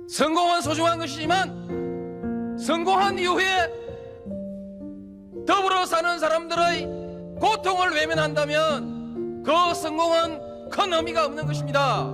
성공은 소중한 것이지만 성공한 이후에 더불어 사는 사람들의 고통을 외면한다면 그 성공은 큰 의미가 없는 것입니다.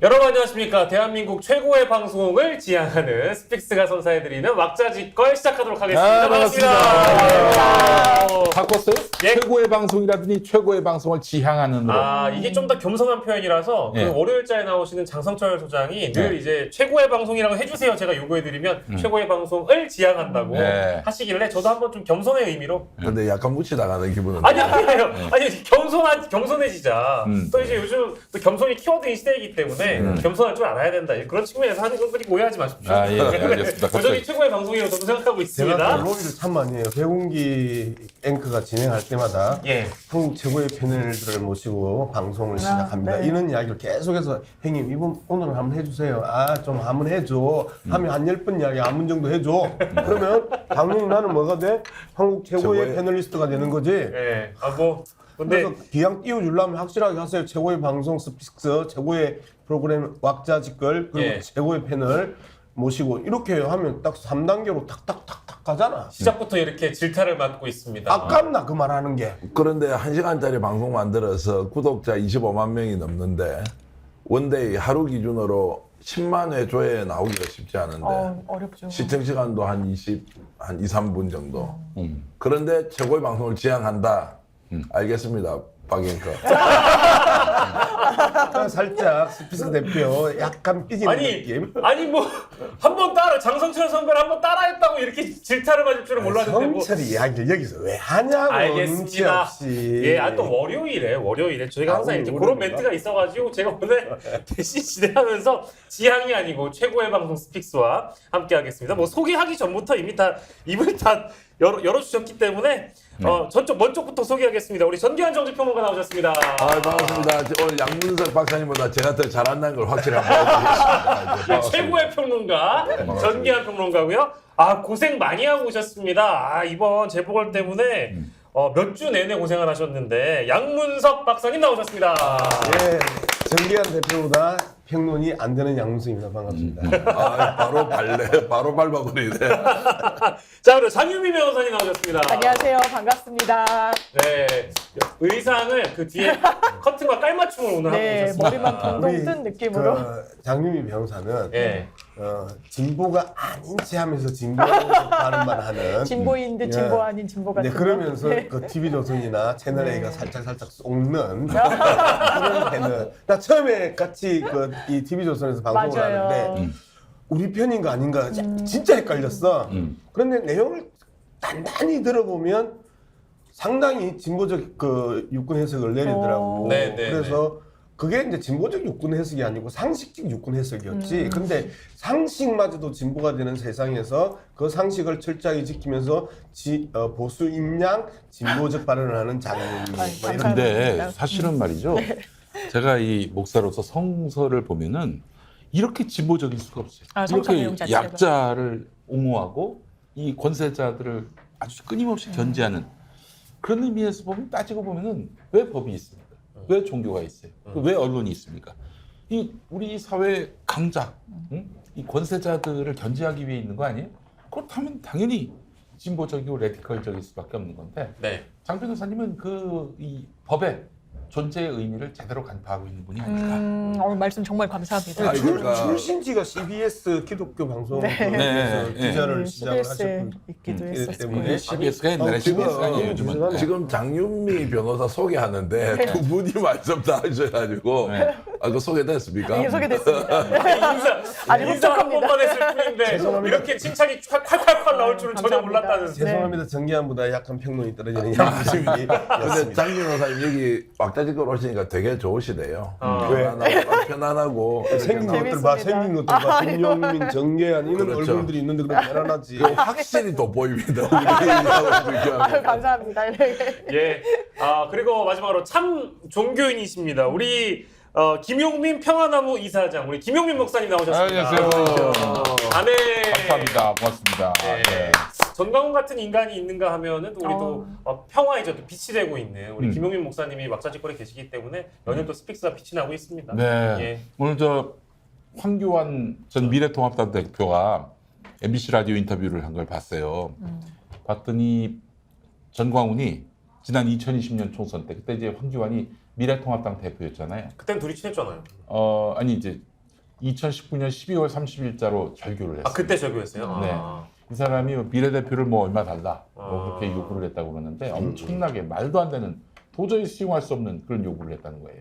여러분 안녕하십니까. 대한민국 최고의 방송을 지향하는 스픽스가 선사해드리는 왁자지껄 시작하도록 하겠습니다. 반갑습니다. 바꿨어요? 예. 최고의 방송이라더니 최고의 방송을 지향하는으로. 이게 좀 더 겸손한 표현이라서 예. 그 월요일자에 나오시는 장성철 소장이 늘 예. 이제 최고의 방송이라고 해주세요. 제가 요구해드리면 최고의 방송을 지향한다고 예. 하시길래 저도 한번 좀 겸손의 의미로 근데 약간 묻히다가는 기분은. 아니에요. 아니 겸손해지자. 또 이제 요즘 또 겸손이 키워드인 시대이기 때문에 겸손할 줄 알아야 된다. 그런 측면에서 하는 것들이 오해하지 마십시오. 예, 알겠습니다. 여전히 최고의 방송이라고 저도 생각하고 있습니다. 제가 그 로비를 참 많이 해요. 배웅기 앵커가 진행할 때마다 예. 한국 최고의 패널들을 모시고 방송을 시작합니다. 네. 이런 이야기를 계속해서 형님 이번 오늘은 한번 해주세요. 좀 한번 해줘. 하면 한 10번 이야기 한 번 정도 해줘. 그러면 당연히 나는 뭐가 돼? 한국 최고의 패널리스트가 되는 거지. 예. 근데 그래서 기왕 띄워주려면 확실하게 하세요. 최고의 방송 스픽스, 최고의 프로그램 왁자지껄, 그리고 예. 최고의 패널 모시고 이렇게 하면 딱 3단계로 탁탁탁탁 가잖아. 시작부터 이렇게 질타를 받고 있습니다. 아깝나 그 말하는 게. 그런데 1시간짜리 방송 만들어서 구독자 25만 명이 넘는데 원데이 하루 기준으로 10만 회 조회에 나오기가 쉽지 않은데 어렵죠. 시청 시간도 한 2, 3분 정도. 그런데 최고의 방송을 지향한다. 알겠습니다. 박앵커. 살짝 스피스 대표 약간 삐지는 느낌. 아니 뭐 한 번 따라 장성철 선배를 한 번 따라했다고 이렇게 질타를 받을 줄은 몰랐는데 뭐. 성철이 이야기를 여기서 왜 하냐고. 눈치 알겠습니다. 없이. 예, 또 월요일에 저희가 항상 이렇게 그런 월요일인가? 멘트가 있어가지고 제가 오늘 대신 진행하면서 지향이 아니고 최고의 방송 스픽스와 함께하겠습니다. 뭐 소개하기 전부터 이미 다 입을 다 열어주셨기 때문에 저쪽 먼저부터 소개하겠습니다. 우리 전기환 정치평론가 나오셨습니다. 반갑습니다. 오늘 양문석 박사님보다 제가 더 잘한다는 걸 확실히 한번 보여드리겠습니다. 최고의 평론가 전기환 평론가고요. 고생 많이 하고 오셨습니다. 이번 재보궐 때문에 몇 주 내내 고생을 하셨는데 양문석 박사님 나오셨습니다. 예, 정기한 대표보다 평론이 안 되는 양문석입니다. 반갑습니다. 바로 밟아버리네. 자, 그리고 장유미 변호사님 나오셨습니다. 안녕하세요. 반갑습니다. 네, 의상을 그 뒤에 커튼과 깔맞춤을 오늘 네, 하고 오셨습니다. 머리만 동동 뜬 느낌으로. 장유미 변호사는 예. 진보가 아닌 체 하면서 진보하는 말 하는 진보인 듯 진보 아닌 진보 같은 네, 거. 그러면서 네. 그 TV조선이나 채널A가 살짝 속는 그런 패널. 나 처음에 같이 이 TV조선에서 방송을 맞아요. 하는데 우리 편인가 아닌가 진짜 헷갈렸어. 그런데 내용을 단단히 들어보면 상당히 진보적 그 육군 해석을 내리더라고. 네, 네, 그래서 그게 이제 진보적 육군 해석이 아니고 상식적 육군 해석이었지. 근데 상식마저도 진보가 되는 세상에서 그 상식을 철저하게 지키면서 보수 인양 진보적 발언을 하는 장면이 뭐 이런. 근데 사실은 말이죠. 제가 이 목사로서 성서를 보면은 이렇게 진보적일 수가 없어요. 성서 내용 이렇게 자체가. 약자를 옹호하고 이 권세자들을 아주 끊임없이 견제하는 그런 의미에서 보면 따지고 보면은 왜 법이 있습니까? 왜 종교가 있어요? 왜 언론이 있습니까? 우리 사회 강자, 이 권세자들을 견제하기 위해 있는 거 아니에요? 그렇다면 당연히 진보적이고 레디컬적일 수밖에 없는 건데 네. 장 변호사님은 이 법의 존재의 의미를 제대로 간파하고 있는 분이 아닐까. 말씀 정말 감사합니다. 출신지가 CBS 기독교 방송에서 네. 기자를 시작을 CBS에 하셨기 있기도 때문에 했었고요. CBS가 옛날에 CBS가 아니에요. 요즘은. 지금 장윤미 변호사 소개하는데 두 분이 말씀 다 하셔가지고 그 소개됐습니까? 예, 소개됐습니다. 아니, 인사 한 흡족합니다. 번만 했을 뿐인데 죄송합니다. 이렇게 칭찬이 콸콸콸 나올 줄은 전혀 감사합니다. 몰랐다는. 네. 죄송합니다. 정기환보다 약간 평론이 떨어지는 양심이 근데 장진호 사님 여기 왁자지껄 오시니까 되게 좋으시대요. 편안하고 생긴 이렇게 것들 봐, 재밌습니다. 생긴 것들 봐. 김용민, 정계한 이런 그렇죠. 얼굴들이 있는데 그럼 편안하지. 확실히 돋보입니다. 우리 얘기하고 비교하면. 아유, 감사합니다. 예. 그리고 마지막으로 참 종교인이십니다. 우리 김용민 평화나무 이사장, 우리 김용민 목사님 나오셨습니다. 안녕하세요. 아멘. 감사합니다. 고맙습니다. 네. 네. 전광훈 같은 인간이 있는가 하면은 또 우리도 평화이죠. 또 빛이 되고 있는 우리 김용민 목사님이 왁자지껄에 계시기 때문에 연일 또 스픽스가 빛이 나고 있습니다. 네. 예. 오늘 저 황교안 전 미래통합당 대표가 MBC 라디오 인터뷰를 한 걸 봤어요. 봤더니 전광훈이 지난 2020년 총선 때 그때 이제 황교안이 미래통합당 대표였잖아요. 그땐 둘이 친했잖아요. 아니 이제 2019년 12월 30일자로 절교를 했어요. 그때 저교했어요. 네. 이 사람이 비례대표를 뭐 얼마 달라 뭐 그렇게 요구를 했다고 그러는데 엄청나게 말도 안 되는 도저히 수용할 수 없는 그런 요구를 했다는 거예요.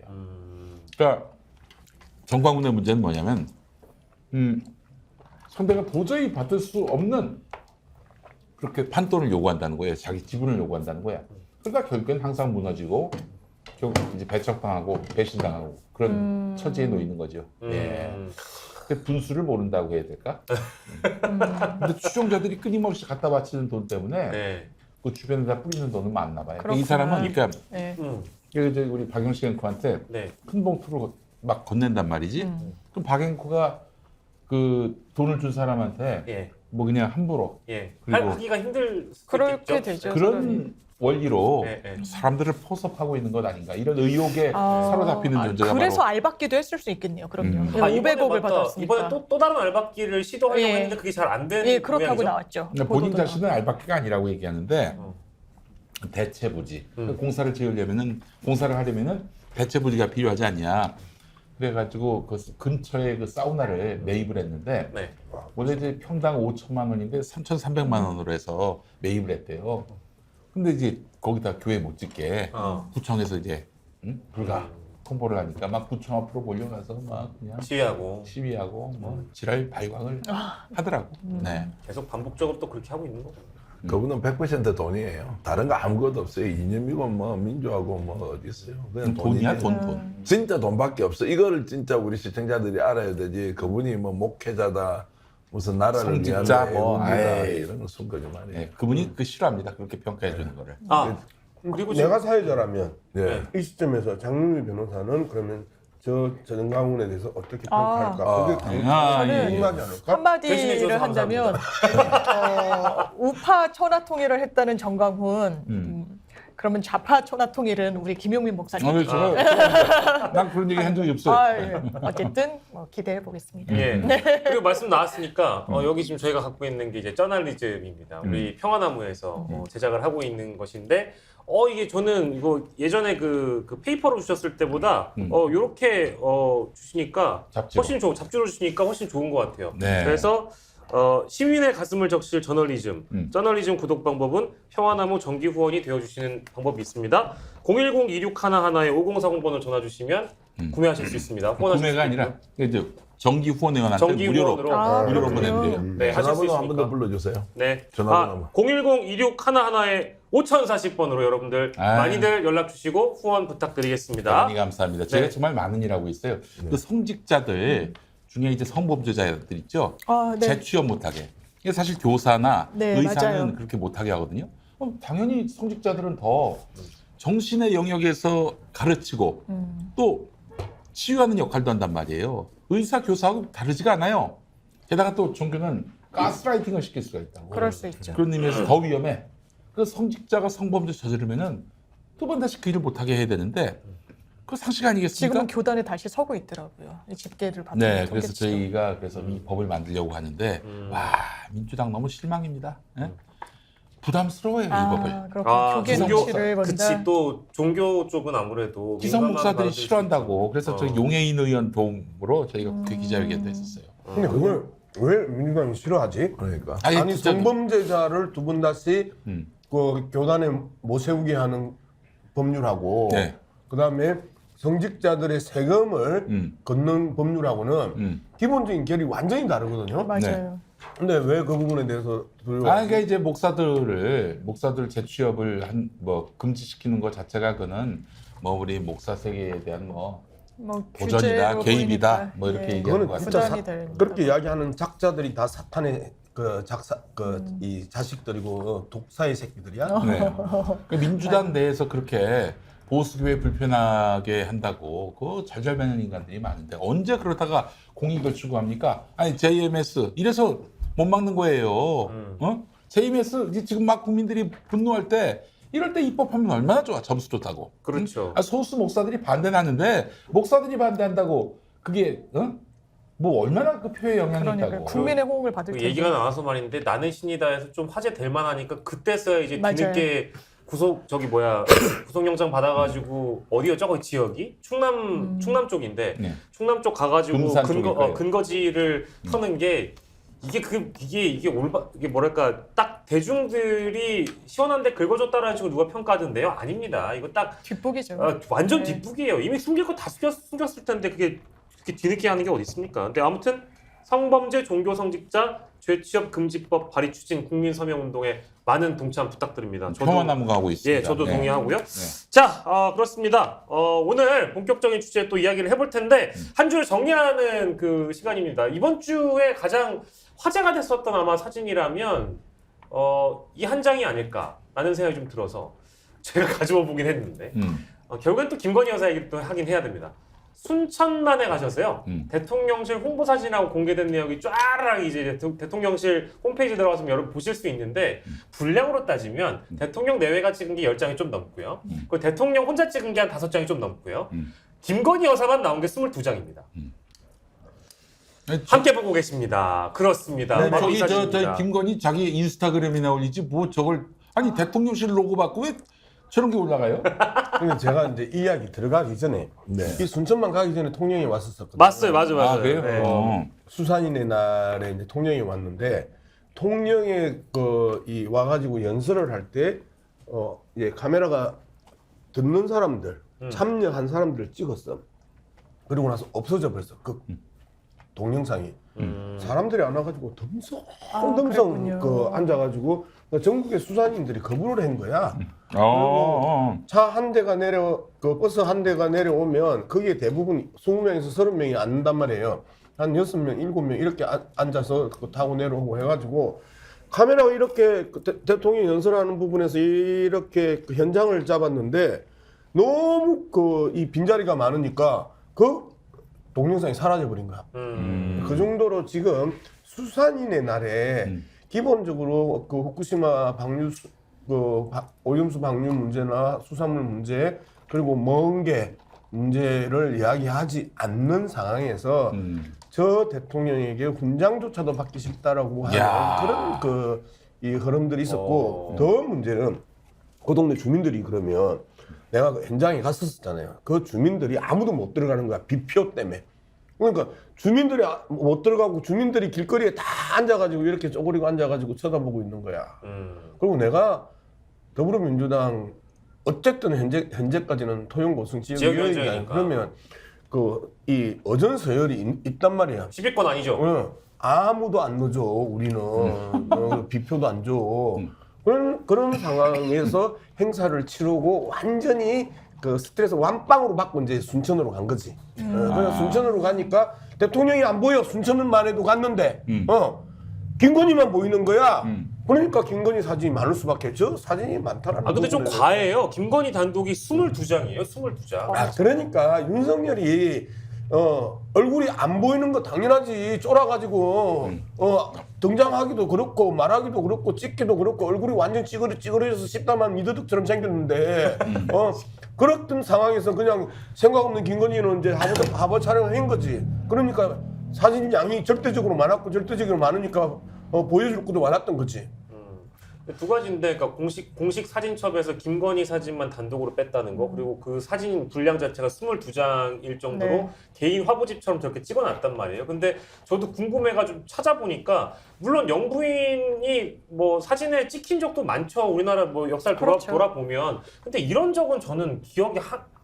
그러니까 전광훈의 문제는 뭐냐면 상대가 도저히 받을 수 없는 그렇게 판돈을 요구한다는 거예요. 자기 지분을 요구한다는 거야. 그러니까 결국엔 항상 무너지고 결국 이제 배척당하고 배신당하고 그런 처지에 놓이는 거죠. 예. 그 분수를 모른다고 해야 될까? 근데 추종자들이 끊임없이 갖다 바치는 돈 때문에 네. 그 주변에다 뿌리는 돈은 많나 봐요. 그렇구나. 이 사람은 그러니까 네. 이제 우리 박영식 앵커한테 네. 큰 봉투를 막 건넨단 말이지. 그럼 박 앵커가 그 돈을 준 사람한테 예. 뭐 그냥 함부로 예. 그리고 하기가 힘들 수도 그렇게 있겠죠. 되죠. 그런 원리로 네, 네. 사람들을 포섭하고 있는 것 아닌가 이런 의혹에 아, 사로잡히는 존재가 그래서 바로 알박기도 했을 수 있겠네요. 그럼요. 예, 이번에 500억을 맞다. 받았으니까. 이번에 또 다른 알박기를 시도하려고 예. 했는데 그게 잘 안 되는 예, 그렇다고 모양이죠? 나왔죠. 그러니까 본인 보도도 자신은 알바끼가 아니라고 얘기하는데 대체부지 공사를 지으려면은 공사를 하려면은 대체부지가 필요하지 않냐. 그래가지고 그 근처에 그 사우나를 매입을 했는데 네. 원래 이제 평당 5천만 원인데 3,300만 원으로 해서 매입을 했대요. 근데 이제 거기다 교회 못 짓게 구청에서 이제 불가 통보를 하니까 막 구청 앞으로 몰려가서 막 그냥 시위하고 뭐 지랄 발광을 하더라고. 네. 계속 반복적으로 또 그렇게 하고 있는 거죠. 그분은 100% 돈이에요. 다른 거 아무것도 없어요. 이념이고 뭐 민주하고 뭐 어디 있어요. 그냥 돈이야 돈이에요. 돈. 진짜 돈밖에 없어. 이거를 진짜 우리 시청자들이 알아야 되지. 그분이 뭐 목회자다, 무슨 나라를 위한 성직자, 뭐, 애국이다 아이. 이런 건 순거지 말이에요. 네, 그분이 그 싫어합니다. 그렇게 평가해 주는 거를. 그리고 지금 내가 사회자라면 예. 이 시점에서 장윤미 변호사는 그러면 저 전광훈에 대해서 어떻게 평가할까? 그게 궁금하지 않을까? 대신해 주셔서 한마디를 한다면 우파 천하통일을 했다는 정광훈 그러면 좌파 천하통일은 우리 김용민 목사님. 난 그런 얘기 한 적이 없어요. 예. 어쨌든 뭐 기대해 보겠습니다. 예. 그리고 말씀 나왔으니까 여기 지금 저희가 갖고 있는 게 이제 저널리즘입니다. 우리 평화나무에서 제작을 하고 있는 것인데 이게 저는 이거 예전에 그 페이퍼로 주셨을 때보다 요렇게 주시니까 잡지로. 훨씬 잡지로 주시니까 훨씬 좋은 것 같아요. 네. 그래서 시민의 가슴을 적실 저널리즘. 저널리즘 구독 방법은 평화나무 정기 후원이 되어주시는 방법이 있습니다. 010-2611-5040번을 전화 주시면 구매하실 수 있습니다. 후원하실 구매가 수 아니라 있고요. 이제 정기 후원회원한테 정기 무료로 후원으로 무료로 그렇군요. 보내면 돼요. 네, 하실 수 전화번호 한 번 더 있으니까. 불러주세요. 네. 전화번호만. 010-2611-5040번으로 여러분들 많이들 연락 주시고 후원 부탁드리겠습니다. 대단히 감사합니다. 제가 네. 정말 많은 일하고 있어요. 그 성직자들 중에 이제 성범죄자들 있죠. 네. 재취업 못하게. 이게 사실 교사나 네, 의사는 맞아요. 그렇게 못하게 하거든요. 그럼 당연히 성직자들은 더 정신의 영역에서 가르치고 또 치유하는 역할도 한단 말이에요. 의사, 교사하고 다르지가 않아요. 게다가 또 종교는 가스라이팅을 시킬 수가 있다고. 그럴 수 있죠. 그런 의미에서 더 위험해. 그 성직자가 성범죄 저지르면은 두 번 다시 그 일을 못하게 해야 되는데 그 상식 아니겠습니까? 지금은 교단에 다시 서고 있더라고요. 이 집계를 받고. 네, 그래서 저희가 이 법을 만들려고 하는데 와 민주당 너무 실망입니다. 예? 부담스러워요 이 법을. 그렇군요. 교계 정치를 그치 건다. 또 종교 쪽은 아무래도 기성 민감한 목사들이 발언들이 싫어한다고. 있죠. 그래서 저희 용해인 의원 도움으로 저희가 그 기자회견도 했었어요. 근데 그걸 왜 민주당이 싫어하지? 그러니까. 아니 성범죄자를 두 번 다시 그 교단에 못 세우게 하는 법률하고 네. 그다음에 성직자들의 세금을 걷는 법률하고는 기본적인 결이 완전히 다르거든요. 맞아요. 근데 왜 그 부분에 대해서 그러니까 이제 목사들 재취업을 금지시키는 것 자체가 그는 뭐 우리 목사 세계에 대한 뭐 도전이다, 규제로 개입이다, 보이니까, 뭐 이렇게 예. 얘기하는 그거는 것 진짜 같아요. 부담이 됩니다. 그렇게 이야기하는 작자들이 다 사탄의 이 자식들이고 독사의 새끼들이야. 네. 그러니까 민주당 내에서 그렇게 보수교회 불편하게 한다고 그 절절매는 인간들이 많은데 언제 그러다가 공익을 추구합니까? 아니 JMS 이래서 못 막는 거예요. 어? JMS 지금 막 국민들이 분노할 때 이럴 때 입법하면 얼마나 좋아. 점수 좋다고. 그렇죠. 소수 목사들이 반대는 하는데 목사들이 반대한다고 그게 뭐 얼마나 그 표에 영향이 그러니까 있다고. 국민의 호응을 받을 그 텐데. 얘기가 나와서 말인데 나는 신이다에서 좀 화제될 만하니까 그때서야 이제 맞아요. 뒤늦게 구속영장 받아가지고 어디요 저거 지역이 충남 쪽인데 네. 충남 쪽 가가지고 금산 쪽일 거예요. 근거지를 터는 게 이게 뭐랄까 딱 대중들이 시원한데 긁어줬다라는 식으로 누가 평가하던데요? 아닙니다. 이거 딱 뒷북이죠. 완전 네. 뒷북이에요. 이미 숨길 거 다 숨겼을 텐데 그게 뒤늦게 하는 게 어디 있습니까? 근데 아무튼 성범죄 종교 성직자 죄취업 금지법 발의 추진 국민 서명 운동에 많은 동참 부탁드립니다. 평화나무가 하고 있습니다. 예, 저도 네. 동의하고요. 네. 자, 그렇습니다. 오늘 본격적인 주제 또 이야기를 해볼 텐데 한 주를 정리하는 그 시간입니다. 이번 주에 가장 화제가 됐었던 아마 사진이라면 이 한 장이 아닐까라는 생각이 좀 들어서 제가 가져와 보긴 했는데 결국엔 또 김건희 여사 얘기를 또 하긴 해야 됩니다. 순천만에 가셔서요. 대통령실 홍보 사진하고 공개된 내역이 쫙 이제 대통령실 홈페이지 들어가서 여러분 보실 수 있는데 분량으로 따지면 대통령 내외가 찍은 게 10장이 좀 넘고요. 그 대통령 혼자 찍은 게 한 5장이 좀 넘고요. 김건희 여사만 나온 게 22장입니다. 함께 보고 계십니다. 그렇습니다. 네, 바로 이 저기 사진입니다. 김건희 자기 인스타그램이나 올리지 뭐 저걸 아니 대통령실 로고 받고 왜 저런 게 올라가요? 근데 제가 이제 이 이야기 들어가기 전에 네. 이 순천만 가기 전에 통영이 왔었거든요. 맞아요. 아 그래요? 네. 수산인의 날에 이제 통영이 왔는데 통영에 이 와가지고 연설을 할 때 이제 카메라가 듣는 사람들 참여한 사람들을 찍었어. 그리고 나서 없어져 버렸어. 그 동영상이 사람들이 안 와가지고 덤성 그랬군요. 앉아가지고 전국의 수산인들이 거부를 한 거야. 차 한 대가 버스 한 대가 내려오면 거기에 대부분 20명에서 30명이 앉는단 말이에요. 한 6명, 7명 이렇게 앉아서 타고 내려오고 해가지고 카메라가 이렇게 대통령 연설하는 부분에서 이렇게 그 현장을 잡았는데 너무 이 빈자리가 많으니까 그 동영상이 사라져버린 거야. 그 정도로 지금 수산인의 날에 기본적으로 그 후쿠시마 오염수 방류 문제나 수산물 문제 그리고 먼 게 문제를 이야기하지 않는 상황에서 저 대통령에게 훈장조차도 받기 싫다라고 하는 그런 이 흐름들이 있었고 더 문제는 그 동네 주민들이 그러면 내가 그 현장에 갔었잖아요. 그 주민들이 아무도 못 들어가는 거야. 비표 때문에. 그러니까 주민들이 못 들어가고 주민들이 길거리에 다 앉아가지고 이렇게 쪼그리고 앉아가지고 쳐다보고 있는 거야. 그리고 내가 더불어민주당 어쨌든 현재까지는 토용 고성 지역위원이니까 그러면 이 어전 서열이 있단 말이야. 10위권 아니죠? 아무도 안 넣어줘. 우리는 비표도 안 줘. 그런 상황에서 행사를 치르고 완전히 그 스트레스 완빵으로 받고 이제 순천으로 간 거지. 그래서 순천으로 가니까 대통령이 안 보여. 순천만 해도 갔는데, 김건희만 보이는 거야. 그러니까 김건희 사진이 많을 수밖에 없죠. 사진이 많다라는. 근데 좀 과해요. 김건희 단독이 22장이에요. 22장. 그러니까 윤석열이 얼굴이 안 보이는 거 당연하지. 쫄아가지고 등장하기도 그렇고 말하기도 그렇고 찍기도 그렇고 얼굴이 완전 찌그러져서 십다만 미더덕처럼 생겼는데 그렇던 상황에서 그냥 생각 없는 김건희는 이제 하버 촬영을 한 거지. 그러니까 사진 양이 절대적으로 많았고 절대적으로 많으니까 보여줄 것도 많았던 거지. 두 가지인데, 그러니까 공식 사진첩에서 김건희 사진만 단독으로 뺐다는 거, 그리고 그 사진 분량 자체가 22장일 정도로 네. 개인 화보집처럼 저렇게 찍어놨단 말이에요. 근데 저도 궁금해가지고 찾아보니까 물론 영부인이 뭐 사진에 찍힌 적도 많죠. 우리나라 뭐 역사를 그렇죠. 돌아보면. 근데 이런 적은 저는 기억이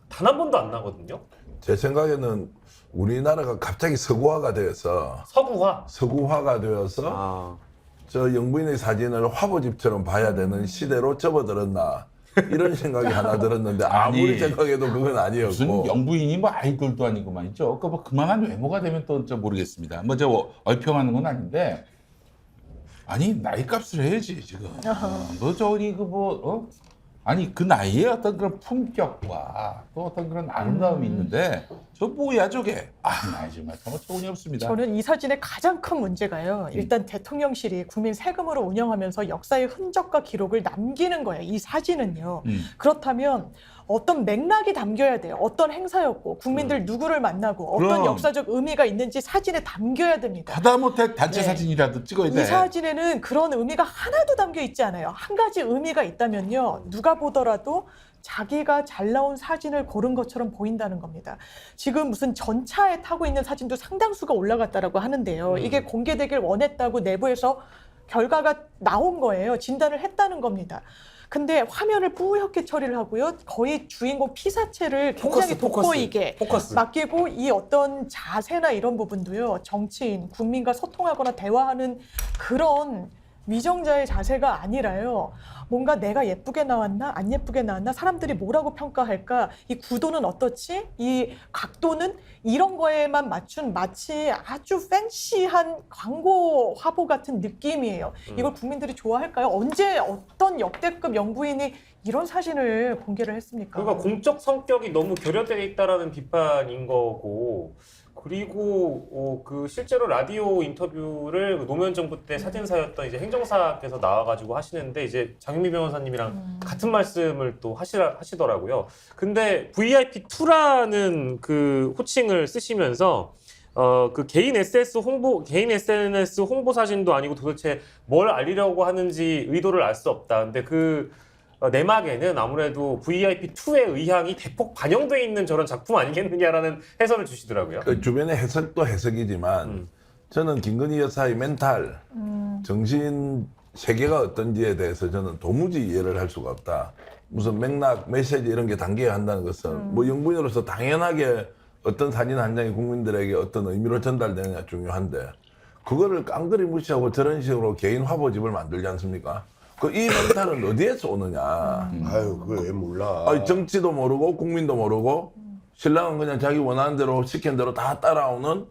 단 한 번도 안 나거든요. 제 생각에는 우리나라가 갑자기 서구화가 되어서 서구화. 되어서 아. 저 영부인의 사진을 화보집처럼 봐야 되는 시대로 접어들었나 이런 생각이 하나 들었는데 아무리 아니, 생각해도 그건 아니었고. 무슨 영부인이 뭐 아이돌도 아니고 말이죠. 그 뭐 그만한 외모가 되면 또 모르겠습니다. 뭐 저 얼평하는 건 아닌데 아니 나이 값을 해야지 지금. 뭐 저기 아니 그 나이에 어떤 그런 품격과 또 어떤 그런 아름다움이 있는데 저 뭐야 저게? 나 정말 어처구니 없습니다. 저는 이 사진의 가장 큰 문제가요. 일단 대통령실이 국민 세금으로 운영하면서 역사의 흔적과 기록을 남기는 거예요. 이 사진은요. 그렇다면 어떤 맥락이 담겨야 돼요. 어떤 행사였고 국민들 누구를 만나고 어떤 그럼. 역사적 의미가 있는지 사진에 담겨야 됩니다. 하다못해 단체 네. 사진이라도 찍어야 이 돼. 사진에는 그런 의미가 하나도 담겨 있지 않아요. 한 가지 의미가 있다면요. 누가 보더라도 자기가 잘 나온 사진을 고른 것처럼 보인다는 겁니다. 지금 무슨 전차에 타고 있는 사진도 상당수가 올라갔다라고 하는데요. 이게 공개되길 원했다고 내부에서 결과가 나온 거예요. 진단을 했다는 겁니다. 근데 화면을 뿌옇게 처리를 하고요. 거의 주인공 피사체를 굉장히 돋보이게 포커스. 맡기고 이 어떤 자세나 이런 부분도요. 정치인, 국민과 소통하거나 대화하는 그런 위정자의 자세가 아니라요. 뭔가 내가 예쁘게 나왔나 안 예쁘게 나왔나 사람들이 뭐라고 평가할까 이 구도는 어떻지 이 각도는 이런 거에만 맞춘 마치 아주 팬시한 광고 화보 같은 느낌이에요. 이걸 국민들이 좋아할까요? 언제 어떤 역대급 영부인이 이런 사진을 공개를 했습니까? 그러니까 공적 성격이 너무 결여되어 있다라는 비판인 거고, 그리고 그 실제로 라디오 인터뷰를 노무현 정부 때 사진사였던 이제 행정사께서 나와가지고 하시는데 이제 장윤미 변호사님이랑 같은 말씀을 또 하시더라고요. 근데 VIP2라는 그 호칭을 쓰시면서 그 개인 SNS 홍보 사진도 아니고 도대체 뭘 알리려고 하는지 의도를 알 수 없다. 근데 그 내막에는 아무래도 VIP2의 의향이 대폭 반영돼 있는 저런 작품 아니겠느냐라는 해설을 주시더라고요. 그 주변의 해석도 해석이지만 저는 김건희 여사의 멘탈, 정신 세계가 어떤지에 대해서 저는 도무지 이해를 할 수가 없다. 무슨 맥락, 메시지 이런 게 담겨야 한다는 것은 뭐 영부인으로서 당연하게 어떤 사진 한 장이 국민들에게 어떤 의미로 전달되느냐 중요한데 그거를 깡그리 무시하고 저런 식으로 개인 화보집을 만들지 않습니까? 그 이 멘탈은 어디에서 오느냐? 아유, 그걸 왜 몰라? 아니, 정치도 모르고 국민도 모르고 신랑은 그냥 자기 원하는 대로 시킨 대로 다 따라오는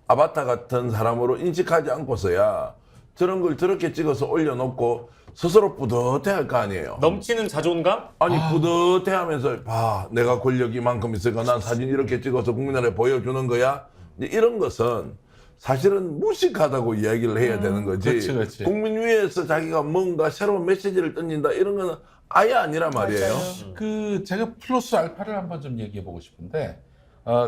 아바타 같은 사람으로 인식하지 않고서야 저런 걸 저렇게 찍어서 올려놓고 스스로 뿌듯해할 거 아니에요. 넘치는 자존감? 아니 뿌듯해하면서 봐 내가 권력이 이만큼 있으니까 난 사진 이렇게 찍어서 국민들에 보여주는 거야. 이런 것은 사실은 무식하다고 이야기를 해야 되는 거지. 그렇지. 국민 위에서 자기가 뭔가 새로운 메시지를 던진다 이런 거는 아예 아니란 말이에요. 그 제가 플러스 알파를 한번 좀 얘기해 보고 싶은데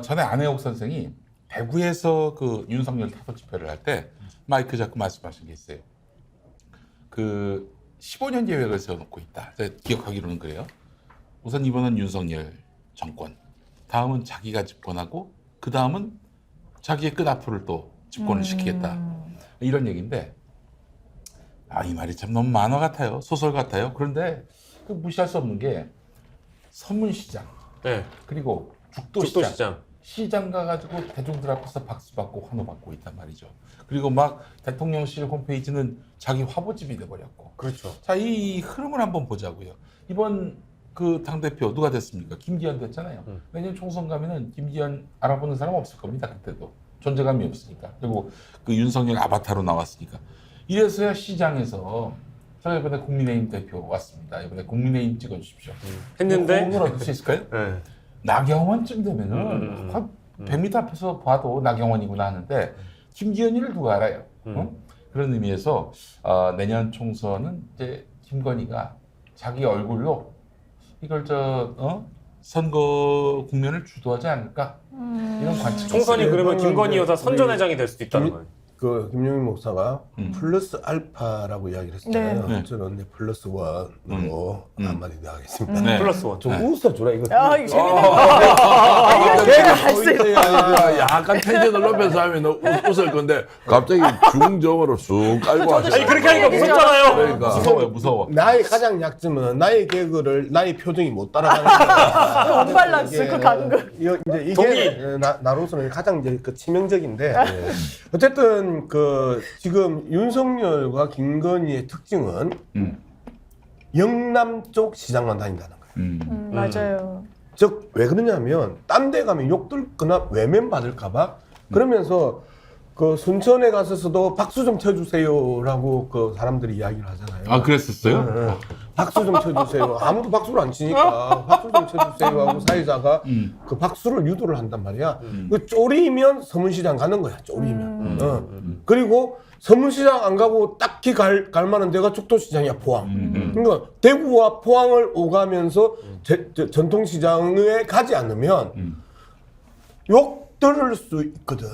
전에 안혜옥 선생이 대구에서 그 윤석열 타도 집회를 할 때 마이크 잡고 말씀하신 게 있어요. 그 15년 계획을 세워놓고 있다. 제가 기억하기로는 그래요. 우선 이번은 윤석열 정권, 다음은 자기가 집권하고 그 다음은 자기의 끝 앞으로를 또 집권을 시키겠다. 이런 얘기인데 이 말이 참 너무 만화 같아요. 소설 같아요. 그런데 그 무시할 수 없는 게 서문시장 네. 그리고 죽도시장 죽도시장. 시장 가가지고 대중들 앞에서 박수 받고 환호 받고 있단 말이죠. 그리고 막 대통령실 홈페이지는 자기 화보집이 돼버렸고. 그렇죠. 자, 이 흐름을 한번 보자고요. 이번 그 당대표 누가 됐습니까? 김기현 됐잖아요. 내년 총선 가면은 김기현 알아보는 사람 없을 겁니다. 그때도. 존재감이 없으니까. 그리고 그 윤석열 아바타로 나왔으니까. 이래서야 시장에서 저 이번에 국민의힘 대표 왔습니다. 이번에 국민의힘 찍어주십시오. 했는데 호응을 얻을 수 있을까요? 네. 나경원쯤 되면은 100m 앞에서 봐도 나경원이구나 하는데 김기현이를 누가 알아요? 그런 의미에서 내년 총선은 이제 김건희가 자기 얼굴로 이걸 선거 국면을 주도하지 않을까 이런 관측이 총선이 있어요. 그러면 그거는 김건희 이제 여사 우리 선전회장이 될 수도 있다는 거예요. 그 김용민 목사가 플러스 알파라고 이야기를 했잖아요. 네. 저는 이제 플러스 원으로 한마디 더 하겠습니다. 네. 플러스 원. 좀 웃어주라 이거. 아, 이거 재밌는 제가 할수 있어요. 아, 약간 텐션을 높여서 하면 웃을 건데 갑자기 중정으로 쑥 깔고 하시네. 아니 그렇게 하니까 무섭잖아요. 그러니까. 무서워요, 무서워. 나의 가장 약점은 나의 개그를 나의 표정이 못 따라가는 거야. 언밸런스, 그 간극. 이제 이게 동의. 나로서는 가장 이제 그 치명적인데 어쨌든 그 지금 윤석열과 김건희의 특징은 영남 쪽 시장만 다닌다는 거예요. 맞아요. 즉 왜 그러냐면 딴 데 가면 욕 들거나 외면 받을까봐 그러면서 그 순천에 가서도 박수 좀 쳐주세요라고 그 사람들이 이야기를 하잖아요. 아, 그랬었어요? 네. 박수 좀 쳐주세요. 아무도 박수를 안 치니까 박수 좀 쳐주세요 하고 사회자가 그 박수를 유도를 한단 말이야. 그 쪼리면 서문시장 가는 거야. 쪼리면. 그리고 서문시장 안 가고 딱히 갈 만한 데가 죽도시장이야. 포항. 그러니까 대구와 포항을 오가면서 전통시장에 가지 않으면 욕 들을 수 있거든.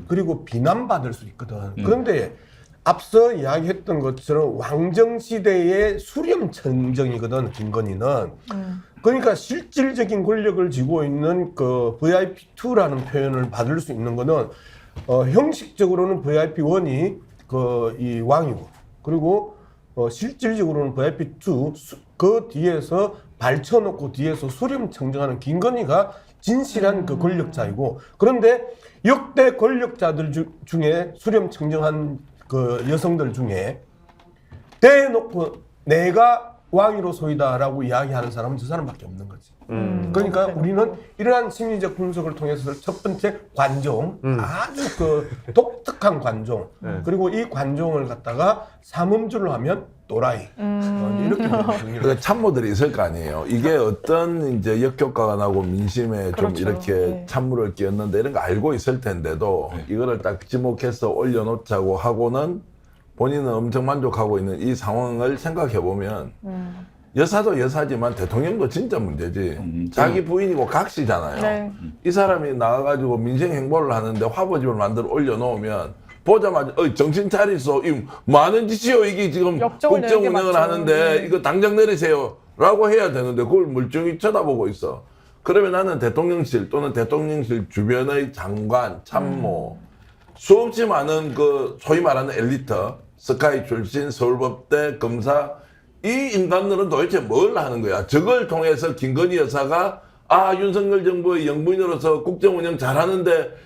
그리고 비난받을 수 있거든. 그런데 앞서 이야기했던 것처럼 왕정시대의 수렴청정이거든, 김건희는. 그러니까 실질적인 권력을 쥐고 있는 그 VIP2라는 표현을 받을 수 있는 거는 형식적으로는 VIP1이 이 왕이고, 그리고 실질적으로는 VIP2 그 뒤에서 발쳐놓고 뒤에서 수렴청정하는 김건희가 진실한 그 권력자이고, 그런데 역대 권력자들 중에 수렴청정한 그 여성들 중에 대놓고 내가 왕위로소이다라고 이야기하는 사람은 저 사람밖에 없는 거지. 그러니까 우리는 이러한 심리적 분석을 통해서 첫 번째 관종, 아주 그 독특한 관종, 그리고 이 관종을 갖다가 삼음줄로 하면 또라이. 이렇게 정리를 그러니까 참모들이 있을 거 아니에요. 이게 어떤 이제 역효과가 나고 민심에 그렇죠. 좀 이렇게 네. 찬물을 끼얹는데 이런 거 알고 있을 텐데도 이거를 딱 지목해서 올려놓자고 하고는 본인은 엄청 만족하고 있는 이 상황을 생각해 보면 여사도 여사지만 대통령도 진짜 문제지. 자기 부인이고 각시잖아요. 네. 이 사람이 나와가지고 민생 행보를 하는데 화보집을 만들어 올려놓으면 보자마자 정신 차리소. 이 많은 짓이요. 이게 지금 역정을 국정 내는 게 운영을 맞죠. 하는데 이거 당장 내리세요. 라고 해야 되는데 그걸 멀쩡히 쳐다보고 있어. 그러면 나는 대통령실 또는 대통령실 주변의 장관, 참모, 수없이 많은 그 소위 말하는 엘리트, 스카이 출신, 서울법대, 검사, 이 인간들은 도대체 뭘 하는 거야? 저걸 통해서 김건희 여사가 윤석열 정부의 영부인으로서 국정 운영 잘하는데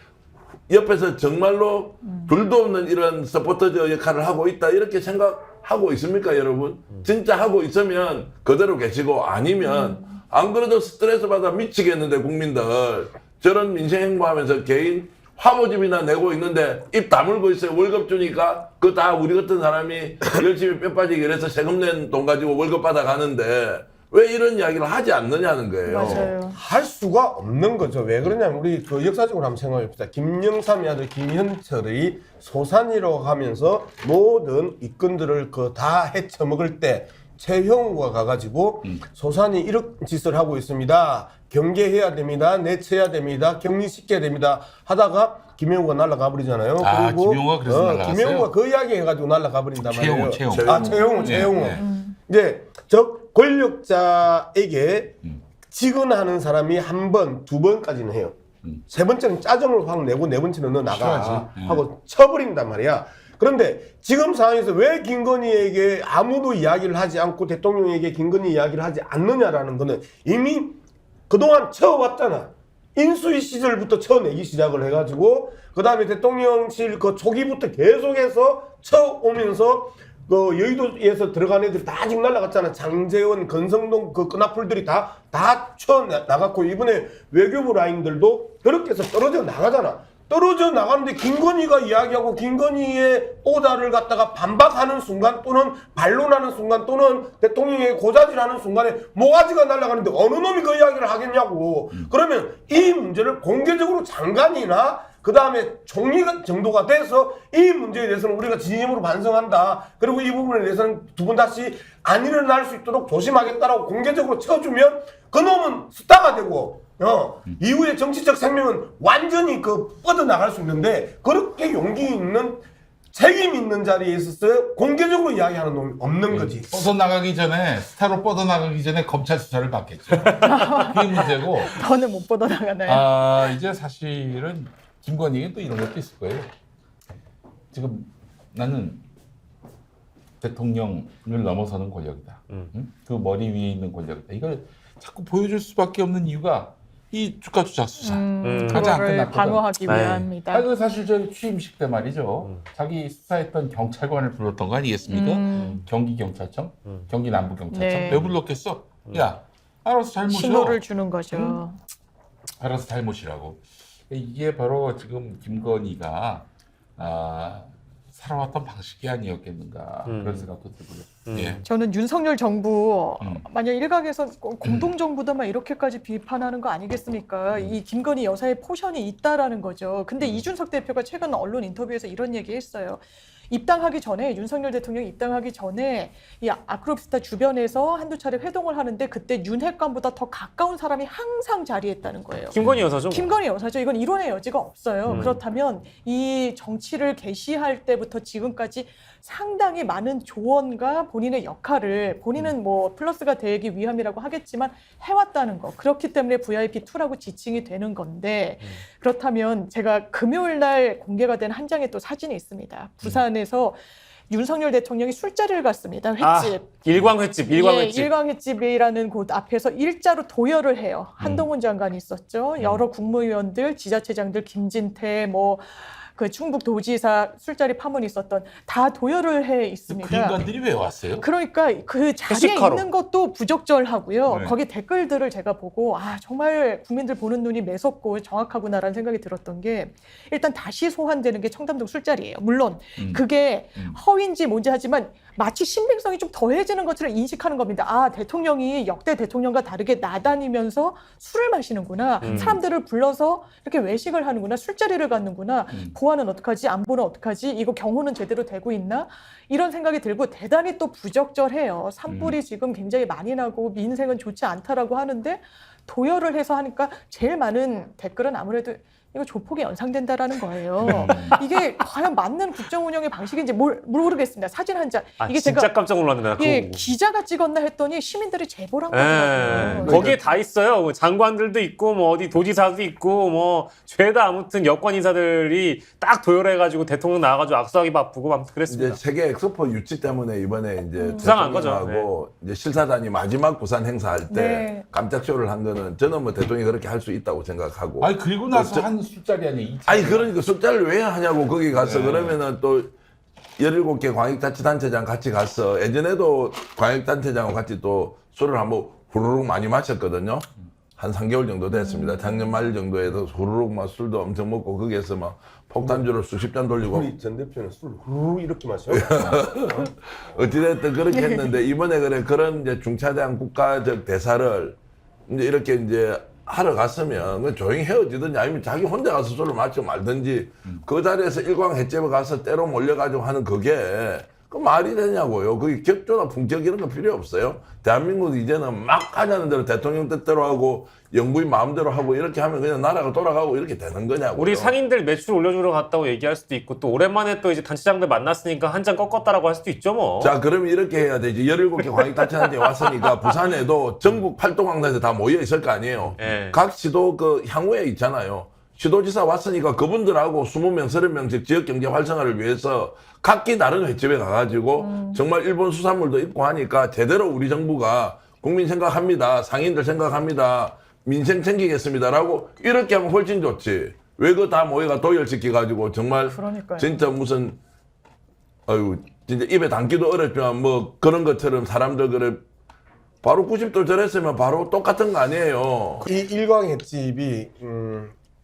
옆에서 정말로 둘도 없는 이런 서포터즈 역할을 하고 있다 이렇게 생각하고 있습니까, 여러분? 진짜 하고 있으면 그대로 계시고 아니면 안 그래도 스트레스 받아 미치겠는데 국민들 저런 민생 행보하면서 개인 화보집이나 내고 있는데 입 다물고 있어요. 월급 주니까 그거 다 우리 같은 사람이 열심히 뼈 빠지게 일해서 세금 낸 돈 가지고 월급 받아가는데 왜 이런 이야기를 하지 않느냐는 거예요. 맞아요. 할 수가 없는 거죠. 왜 그러냐면 우리 그 역사적으로 한번 생각해봅시다. 김영삼의 아들 김현철이 소산이라고 하면서 모든 입건들을 그 다 헤쳐먹을 때 최형우가 가가지고 소산이 이런 짓을 하고 있습니다. 경계해야 됩니다. 내쳐야 됩니다. 격리시켜야 됩니다. 하다가 김영우가 날아가 버리잖아요. 아, 김영우가 그래서 날아갔어요? 김영우가 그 이야기 해가지고 날아가 버린단 말이에요. 최영우. 최영우. 네. 이제 저 권력자에게 직언하는 사람이 한 번, 두 번까지는 해요. 세 번째는 짜증을 확 내고 네 번째는 너 나가 싫어하지. 하고 쳐버린단 말이야. 그런데 지금 상황에서 왜 김건희에게 아무도 이야기를 하지 않고 대통령에게 김건희 이야기를 하지 않느냐라는 거는 이미 그동안 쳐왔잖아. 인수위 시절부터 쳐내기 시작을 해가지고 그 다음에 대통령실 그 초기부터 계속해서 쳐오면서 그 여의도에서 들어간 애들 다 아직 날라갔잖아. 장재원, 건성동 그 끈앞풀들이 다 쳐나갔고 이번에 외교부 라인들도 그렇게 해서 떨어져 나가잖아. 떨어져 나가는데 김건희가 이야기하고 김건희의 오다를 갖다가 반박하는 순간 또는 반론하는 순간 또는 대통령의 고자질하는 순간에 모가지가 날아가는데 어느 놈이 그 이야기를 하겠냐고. 그러면 이 문제를 공개적으로 장관이나 그 다음에 총리 정도가 돼서 이 문제에 대해서는 우리가 진심으로 반성한다. 그리고 이 부분에 대해서는 두 번 다시 안 일어날 수 있도록 조심하겠다라고 공개적으로 쳐주면 그 놈은 스타가 되고 이후에 정치적 생명은 완전히 뻗어나갈 수 있는데 그렇게 용기 있는 책임 있는 자리에 있었어요. 공개적으로 이야기하는 놈이 없는 거지. 뻗어나가기 전에 스타로 뻗어나가기 전에 검찰 수사를 받겠죠. 그게 문제고. 더는 못 뻗어나가나요? 아 이제 사실은 김건희에게 또 이런 것도 있을 거예요. 지금 나는 대통령을 넘어서는 권력이다. 응? 그 머리 위에 있는 권력이다. 이걸 자꾸 보여줄 수밖에 없는 이유가 이 주가 조작 수사 아직 안 그거를 끝났거든. 방어하기 네. 위함입니다. 아, 그 사실 저 취임식 때 말이죠. 자기 수사했던 경찰관을 불렀던 거 아니겠습니까? 경기 경찰청, 경기 남부 경찰청 네. 왜 불렀겠어? 야, 알아서 잘 모셔. 신호를 주는 거죠. 알아서 잘 모시라고. 이게 바로 지금 김건희가 살아왔던 방식이 아니었겠는가 그런 생각도 들고요. 예. 저는 윤석열 정부 음. 만약 일각에서 공동 정부다 막 이렇게까지 비판하는 거 아니겠습니까? 이 김건희 여사의 포션이 있다라는 거죠. 근데 이준석 대표가 최근 언론 인터뷰에서 이런 얘기했어요. 입당하기 전에 윤석열 대통령이 입당하기 전에 이 아크롭스타 주변에서 한두 차례 회동을 하는데 그때 윤 핵관보다 더 가까운 사람이 항상 자리했다는 거예요. 김건희 여사죠. 김건희 여사죠. 이건 이론의 여지가 없어요. 그렇다면 이 정치를 개시할 때부터 지금까지 상당히 많은 조언과 본인의 역할을 본인은 뭐 플러스가 되기 위함이라고 하겠지만 해왔다는 거. 그렇기 때문에 VIP2라고 지칭이 되는 건데 그렇다면 제가 금요일 날 공개가 된 한 장의 또 사진이 있습니다. 부산에서 윤석열 대통령이 술자리를 갔습니다. 횟집. 일광횟집, 일광횟집. 예, 일광횟집이라는 곳 앞에서 일자로 도열을 해요. 한동훈 장관이 있었죠. 여러 국무위원들, 지자체장들, 김진태, 뭐 그 충북도지사 술자리 파문이 있었던 다 도열을 해 그 있습니다. 인간들이 왜 왔어요? 그러니까 그 자리에 회식하러. 있는 것도 부적절하고요. 네. 거기 댓글들을 제가 보고 정말 국민들 보는 눈이 매섭고 정확하구나라는 생각이 들었던 게 일단 다시 소환되는 게 청담동 술자리예요. 물론 그게 허위인지 뭔지 하지만 마치 신빙성이 좀 더해지는 것처럼 인식하는 겁니다. 대통령이 역대 대통령과 다르게 나다니면서 술을 마시는구나. 사람들을 불러서 이렇게 외식을 하는구나. 술자리를 갖는구나. 보안은 어떡하지? 안보는 어떡하지? 이거 경호는 제대로 되고 있나? 이런 생각이 들고 대단히 또 부적절해요. 산불이 지금 굉장히 많이 나고 민생은 좋지 않다라고 하는데 도열을 해서 하니까 제일 많은 댓글은 아무래도 이거 조폭이 연상된다라는 거예요. 이게 과연 맞는 국정 운영의 방식인지 모르겠습니다. 사진 한 장. 이게 진짜 제가 깜짝 놀랐네. 나 그거 보고. 기자가 찍었나 했더니 시민들이 제보를 한 예, 거더라고요. 거기에 다 있어요. 뭐 장관들도 있고, 뭐 어디 도지사도 있고, 뭐 죄다 아무튼 여권 인사들이 딱 도열해가지고 대통령 나와가지고 악수하기 바쁘고 아무튼 이제 그랬습니다. 세계 엑스포 유치 때문에 이번에 이제 부상한 거죠. 대통령하고 이제 실사단이 마지막 부산 행사할 때 네. 깜짝 쇼를 한 거는 저는 뭐 대통령이 그렇게 할 수 있다고 생각하고. 아니 그리고 나서 한 술자리 아니에요. 아니 그러니까 숫자를 왜 하냐고 거기 가서 네. 그러면은 또 17개 광역자치단체장 같이 가서 예전에도 광역단체장하고 같이 또 술을 한번 후루룩 많이 마셨거든요. 한 3개월 정도 됐습니다. 작년 말 정도에도 후루룩 막 술도 엄청 먹고 거기에서 막 폭탄주를 수십 잔 돌리고 우리 전 대표는 술 후루룩 이렇게 마셔요. 어찌됐든 그렇게 했는데 이번에 그런 이제 중차대한 국가적 대사를 이제 이렇게 이제 하러 갔으면 그냥 조용히 헤어지든지 아니면 자기 혼자 가서 술을 마시고 말든지 그 자리에서 일광 횟집에 가서 때로 몰려가지고 하는 그게 그 말이 되냐고요. 그게 격조나 품격 이런 거 필요 없어요. 대한민국 이제는 막 하자는 대로 대통령 뜻대로 하고 영부인 마음대로 하고 이렇게 하면 그냥 나라가 돌아가고 이렇게 되는 거냐고요. 우리 상인들 매출 올려주러 갔다고 얘기할 수도 있고 또 오랜만에 또 이제 단체장들 만났으니까 한 잔 꺾었다라고 할 수도 있죠 뭐. 자, 그러면 이렇게 해야 되지. 17개 광역단체장이 왔으니까 부산에도 전국 팔도광단에서 다 모여 있을 거 아니에요. 예. 각 시도 그 향후에 있잖아요. 시도지사 왔으니까 그분들하고 20명, 30명씩 지역 경제 활성화를 위해서 각기 다른 횟집에 가가지고 정말 일본 수산물도 있고 하니까 제대로 우리 정부가 국민 생각합니다. 상인들 생각합니다. 민생 챙기겠습니다라고 이렇게 하면 훨씬 좋지. 왜 그 다 모여가 도열시켜가지고 정말 그러니까요. 진짜 무슨 진짜 입에 담기도 어렵지만 뭐 그런 것처럼 사람들 그래 바로 90도 저랬으면 바로 똑같은 거 아니에요. 이 일광 횟집이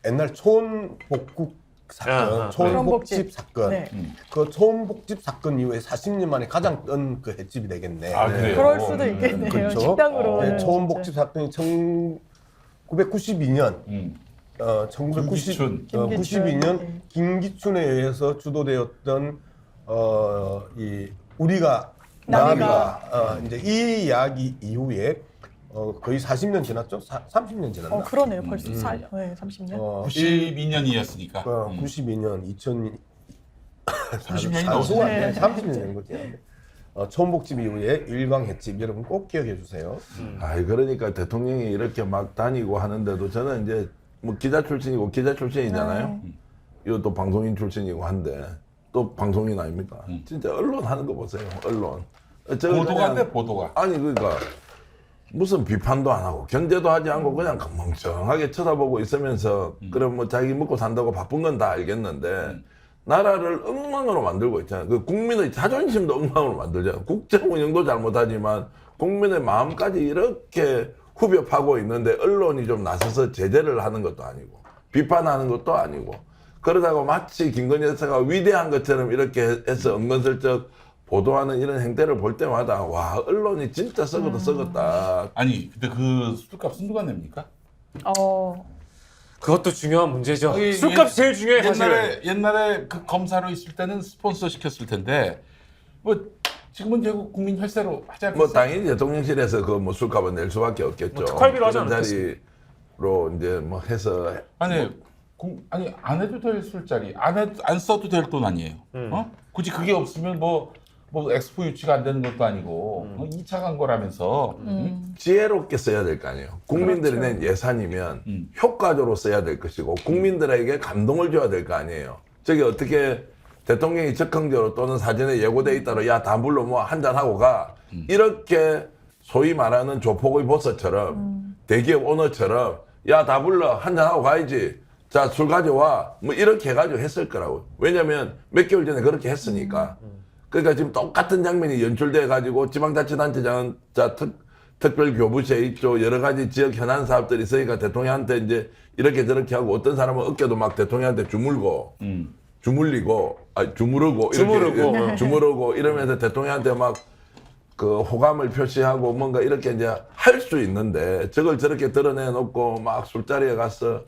옛날 초원복국 사건, 초원복집 사건, 네. 그 초원복집 사건 이후에 40년 만에 가장 뜬 그 횟집이 되겠네. 아, 그래요? 그럴 수도 있겠네요. 그렇죠. 식당으로. 네, 초원복집 사건이 1992년, 김기춘. 92년 네. 김기춘에 의해서 주도되었던 이 우리가 남이가. 나비가 이제 이 이야기 이후에 거의 40년 지났죠? 30년 지났나? 그러네요. 벌써 30년. 92년이었으니까. 92년, 30년이 단수가 넘었네. 30년 된 거지. 초원복집 이후에 일광 횟집 여러분 꼭 기억해 주세요. 아이 그러니까 대통령이 이렇게 막 다니고 하는데도 저는 이제 뭐 기자 출신이잖아요. 이것도 방송인 출신이고 한데 또 방송인 아닙니까? 진짜 언론 하는 거 보세요. 언론. 저거 보도가 그냥- 돼 보도가. 아니 그러니까 무슨 비판도 안 하고 견제도 하지 않고 그냥 멍청하게 쳐다보고 있으면서 그럼 뭐 자기 먹고 산다고 바쁜 건 다 알겠는데 나라를 엉망으로 만들고 있잖아요. 그 국민의 자존심도 엉망으로 만들잖아요. 국정 운영도 잘못하지만 국민의 마음까지 이렇게 후벼 파고 있는데 언론이 좀 나서서 제재를 하는 것도 아니고 비판하는 것도 아니고 그러다가 마치 김건희 여사가 위대한 것처럼 이렇게 해서 은근슬쩍 보도하는 이런 행태를 볼 때마다 와 언론이 진짜 썩었다. 아니 근데 그 술값은 누가 냅니까? 그것도 중요한 문제죠. 아니, 술값이 제일 중요해 사실. 옛날에 그 검사로 있을 때는 스폰서 시켰을 텐데 뭐 지금은 결국 국민 혈세로 하지 않겠어요? 뭐 당연히 대통령실에서 그 뭐 술값은 낼 수밖에 없겠죠. 뭐 특활비로 하지 그런 않겠습니까? 자리로 이제 뭐 해서 아니 안 해도 될 술자리 안 써도 될 돈 아니에요. 어? 굳이 그게 없으면 뭐 엑스포 유치가 안 되는 것도 아니고 2차 광고라면서 지혜롭게 써야 될 거 아니에요. 국민들이 낸 예산이면 효과적으로 써야 될 것이고 국민들에게 감동을 줘야 될 거 아니에요. 저게 어떻게 대통령이 적극적으로 또는 사전에 예고돼 있다로 야 다 불러 뭐 한잔 하고 가 이렇게 소위 말하는 조폭의 보스처럼 대기업 오너처럼 야 다 불러 한잔 하고 가야지. 자 술 가져와 뭐 이렇게 해가지고 했을 거라고. 왜냐면 몇 개월 전에 그렇게 했으니까. 그러니까 지금 똑같은 장면이 연출돼 가지고 지방자치단체장은 자 특별교부시에 있죠. 여러 가지 지역 현안 사업들이 있으니까 대통령한테 이제 이렇게 저렇게 하고 어떤 사람은 어깨도 막 대통령한테 주물고 주무르고 이렇게 주무르고 이러면서 대통령한테 막 그 호감을 표시하고 뭔가 이렇게 이제 할 수 있는데 저걸 저렇게 드러내 놓고 막 술자리에 가서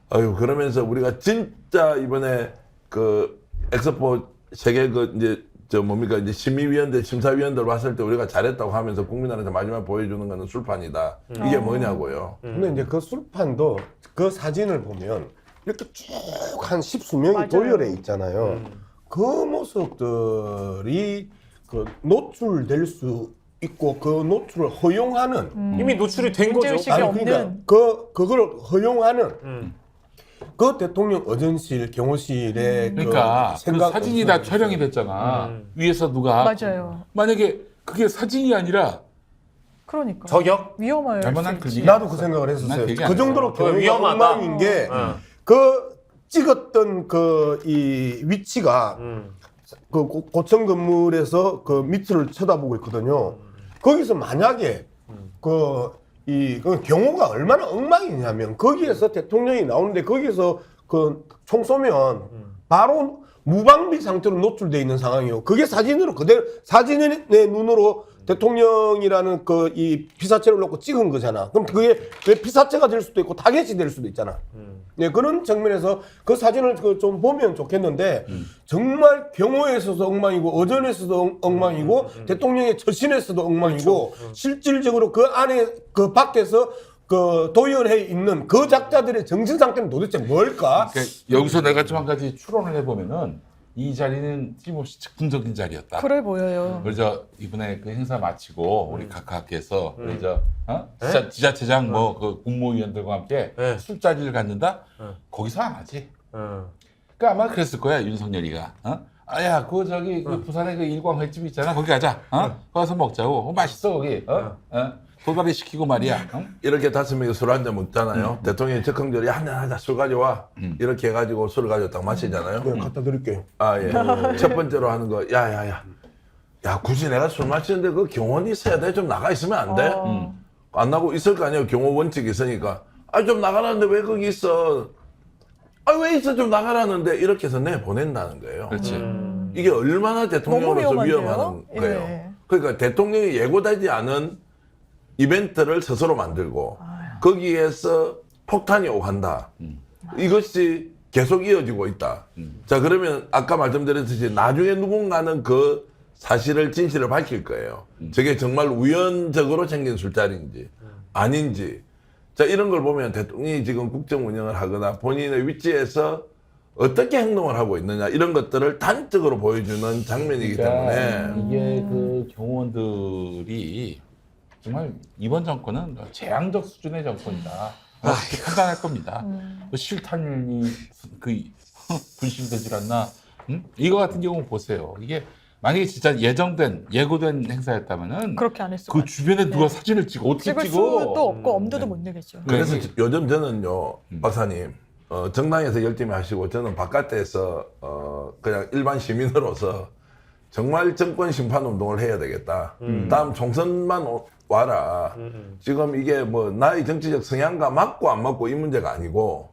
아유 그러면서 우리가 진짜 이번에 그 엑스포 세계 그 이제 저 뭡니까 이제 심의위원들 심사위원들 왔을 때 우리가 잘했다고 하면서 국민한테 마지막 보여주는 거는 술판이다. 이게 뭐냐고요. 근데 이제 그 술판도 그 사진을 보면 이렇게 쭉 한 십수명이 맞아요. 도열해 있잖아요. 그 모습들이 그 노출될 수 있고 그 노출을 허용하는 이미 노출이 된 거죠. 문제의식이 없는. 그러니까 그걸 허용하는 그 대통령 의전실 경호실의 그러니까 그 생각 사진이 다 촬영이 됐잖아. 위에서 누가 맞아요. 만약에 그게 사진이 아니라 그러니까 저격? 위험해요. 얼마나 그 얘기 나도 그 생각을 난 했었어요. 되게 그 안 정도로 그거 경우가 위험하다. 엉망인 게 어. 찍었던 그 이 위치가 그 고층 건물에서 그 밑을 쳐다보고 있거든요. 거기서 만약에 그 경호가 얼마나 엉망이냐면 거기에서 대통령이 나오는데 거기서 그 총 쏘면 바로 무방비 상태로 노출돼 있는 상황이에요. 그게 사진으로 그대로 사진의 눈으로 대통령이라는 그 이 피사체를 놓고 찍은 거잖아. 그럼 그게 피사체가 될 수도 있고 타겟이 될 수도 있잖아. 네, 그런 측면에서 그 사진을 좀 보면 좋겠는데 정말 경호에서도 엉망이고 어전에서도 엉망이고 대통령의 처신에서도 엉망이고 실질적으로 그 안에 그 밖에서 그 도열해 있는 그 작자들의 정신 상태는 도대체 뭘까? 그러니까 여기서 내가 좀 한 가지 추론을 해보면은 이 자리는 틀림없이 즉흥적인 자리였다. 그래 보여요. 그래서 이번에 그 행사 마치고 우리 각하께서 우리 지자체장 뭐 그 국무위원들과 함께 네. 술자리를 갖는다. 거기서 안 하지. 그러니까 아마 그랬을 거야 윤석열이가. 아야 그 저기 그 부산에 그 일광 횟집 있잖아 거기 가자. 거기 가서 먹자고. 맛있어 거기. 도다리 시키고 말이야. 이렇게 5명이 술 한 잔 먹잖아요. 대통령이 적극적으로 한잔 하자 술 가져와 이렇게 해가지고 술을 가지고 딱 마시잖아요. 네, 갖다 드릴게요. 아 예. 첫 번째로 하는 거 야야야. 야 굳이 내가 술 마시는데 그 경호원이 있어야 돼? 좀 나가 있으면 안 돼? 안 나고 있을 거 아니에요. 경호 원칙이 있으니까. 아 좀 나가라는데 왜 거기 있어? 아 왜 있어 좀 나가라는데 이렇게 해서 내 보낸다는 거예요. 그렇지. 이게 얼마나 대통령으로서 너무 위험한 위험한데요? 거예요. 예. 그러니까 대통령이 예고되지 않은 이벤트를 스스로 만들고 거기에서 폭탄이 오간다. 이것이 계속 이어지고 있다. 자 그러면 아까 말씀드렸듯이 나중에 누군가는 그 사실을 진실을 밝힐 거예요. 저게 정말 우연적으로 생긴 술자리인지 아닌지. 자 이런 걸 보면 대통령이 지금 국정 운영을 하거나 본인의 위치에서 어떻게 행동을 하고 있느냐 이런 것들을 단적으로 보여주는 장면이기 때문에 이게 그 경호원들이 정말 이번 정권은 재앙적 수준의 정권이다. 그렇게 판단할 겁니다. 뭐 실탄이 그 분실되질 않나? 응? 이거 같은 경우 보세요. 이게 만약에 진짜 예고된 행사였다면은 그렇게 안 했을 그 것 주변에 누가 사진을 찍어 어떻게 찍을 찍어? 수도 없고 엄두도 못 내겠죠. 그래서 요즘 저는요 박사님 정당에서 열심히 하시고 저는 바깥에서 그냥 일반 시민으로서 정말 정권 심판 운동을 해야 되겠다. 다음 총선만 와라. 지금 이게 뭐 나의 정치적 성향과 맞고 안 맞고 이 문제가 아니고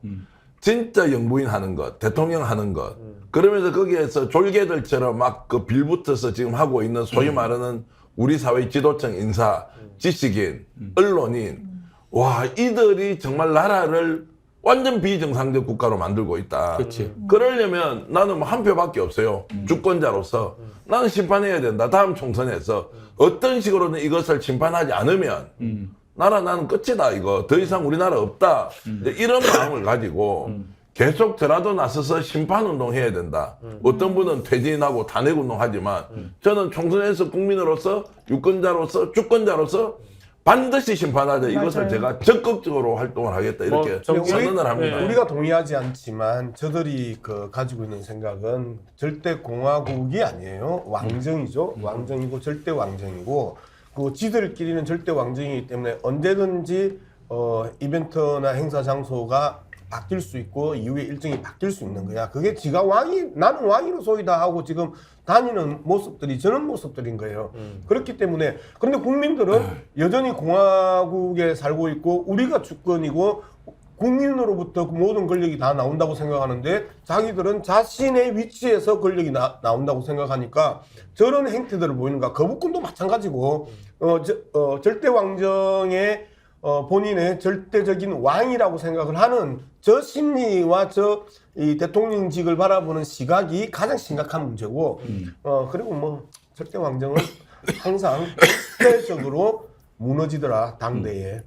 진짜 영부인 하는 것, 대통령 하는 것. 그러면서 거기에서 졸개들처럼 막 그 빌붙어서 지금 하고 있는 소위 말하는 우리 사회 지도층 인사, 지식인, 언론인. 와, 이들이 정말 나라를 완전 비정상적 국가로 만들고 있다. 그렇지. 그러려면 나는 뭐 한 표밖에 없어요. 주권자로서. 나는 심판해야 된다. 다음 총선에서 어떤 식으로든 이것을 심판하지 않으면 나는 끝이다. 이거 더 이상 우리나라 없다. 이제 이런 마음을 가지고 계속 저라도 나서서 심판운동 해야 된다. 어떤 분은 퇴진하고 탄핵운동 하지만 저는 총선에서 국민으로서 유권자로서 주권자로서 반드시 심판하자. 이것을 맞아요. 제가 적극적으로 활동을 하겠다. 이렇게 선언을 합니다. 네. 우리가 동의하지 않지만 저들이 가지고 있는 생각은 절대 공화국이 아니에요. 왕정이죠. 왕정이고 절대 왕정이고 그 지들끼리는 절대 왕정이기 때문에 언제든지 이벤트나 행사 장소가 바뀔 수 있고 이후에 일정이 바뀔 수 있는 거야. 그게 지가 나는 왕이로소이다 하고 지금 다니는 모습들이 저런 모습들인 거예요. 그렇기 때문에 그런데 국민들은 여전히 공화국에 살고 있고 우리가 주권이고 국민으로부터 모든 권력이 다 나온다고 생각하는데 자기들은 자신의 위치에서 권력이 나온다고 생각하니까 저런 행태들을 보이는 거야. 거부권도 마찬가지고 절대 왕정의 본인의 절대적인 왕이라고 생각을 하는 저 심리와 이 대통령직을 바라보는 시각이 가장 심각한 문제고 그리고 뭐 절대 왕정은 항상 절대적으로 무너지더라 당대에.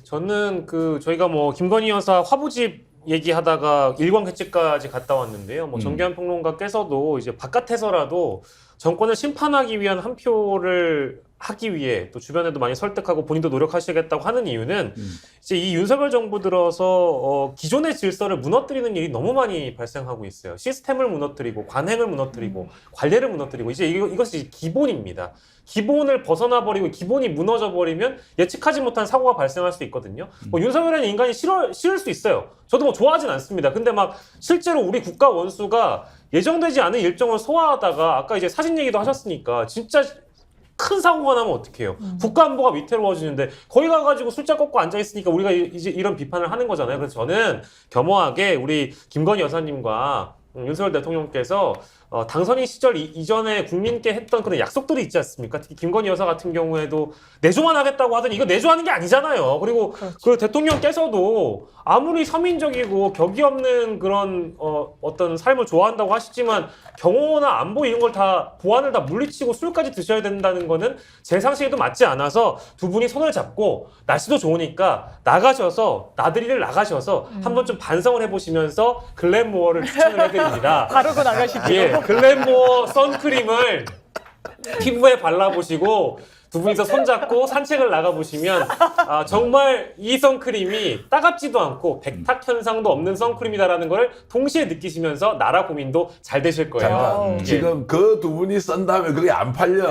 저는 저희가 뭐 김건희 여사 화보집 얘기하다가 일광 개최까지 갔다 왔는데요. 뭐 정계환 평론가께서도 이제 바깥에서라도 정권을 심판하기 위한 한 표를 하기 위해 또 주변에도 많이 설득하고 본인도 노력하시겠다고 하는 이유는 이제 이 윤석열 정부 들어서 기존의 질서를 무너뜨리는 일이 너무 많이 발생하고 있어요. 시스템을 무너뜨리고 관행을 무너뜨리고 관례를 무너뜨리고 이제 이것이 기본입니다. 기본을 벗어나 버리고 기본이 무너져 버리면 예측하지 못한 사고가 발생할 수 있거든요. 뭐 윤석열이라는 인간이 싫을 수 있어요. 저도 뭐 좋아하진 않습니다. 근데 막 실제로 우리 국가 원수가 예정되지 않은 일정을 소화하다가 아까 이제 사진 얘기도 하셨으니까 진짜 큰 사고가 나면 어떡해요. 국가 안보가 위태로워지는데 거기 가가지고 술자 꺾고 앉아있으니까 우리가 이제 이런 비판을 하는 거잖아요. 그래서 저는 겸허하게 우리 김건희 여사님과 윤석열 대통령께서 당선인 시절 이전에 국민께 했던 그런 약속들이 있지 않습니까? 특히 김건희 여사 같은 경우에도 내조만 하겠다고 하더니 이거 내조하는 게 아니잖아요. 그리고 그 대통령께서도 아무리 서민적이고 격이 없는 그런 어떤 삶을 좋아한다고 하시지만 경호나 안보 이런 걸 다 보안을 다 물리치고 술까지 드셔야 된다는 거는 제 상식에도 맞지 않아서 두 분이 손을 잡고 날씨도 좋으니까 나들이를 나가셔서 한번 좀 반성을 해보시면서 글램모어를 추천을 해드립니다. 바르고 나가시죠. 예, 글램모어 선크림을 피부에 발라보시고 두 분이서 손잡고 산책을 나가보시면 정말 이 선크림이 따갑지도 않고 백탁 현상도 없는 선크림이다라는 걸 동시에 느끼시면서 나라 고민도 잘 되실 거예요. 잠깐 예. 지금 그 두 분이 쓴 다음에 그게 안 팔려.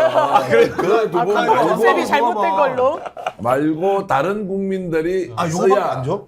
그 두 분 컨셉이 잘못된 걸로. 말고 다른 국민들이 요거밖에 써야 안 줘?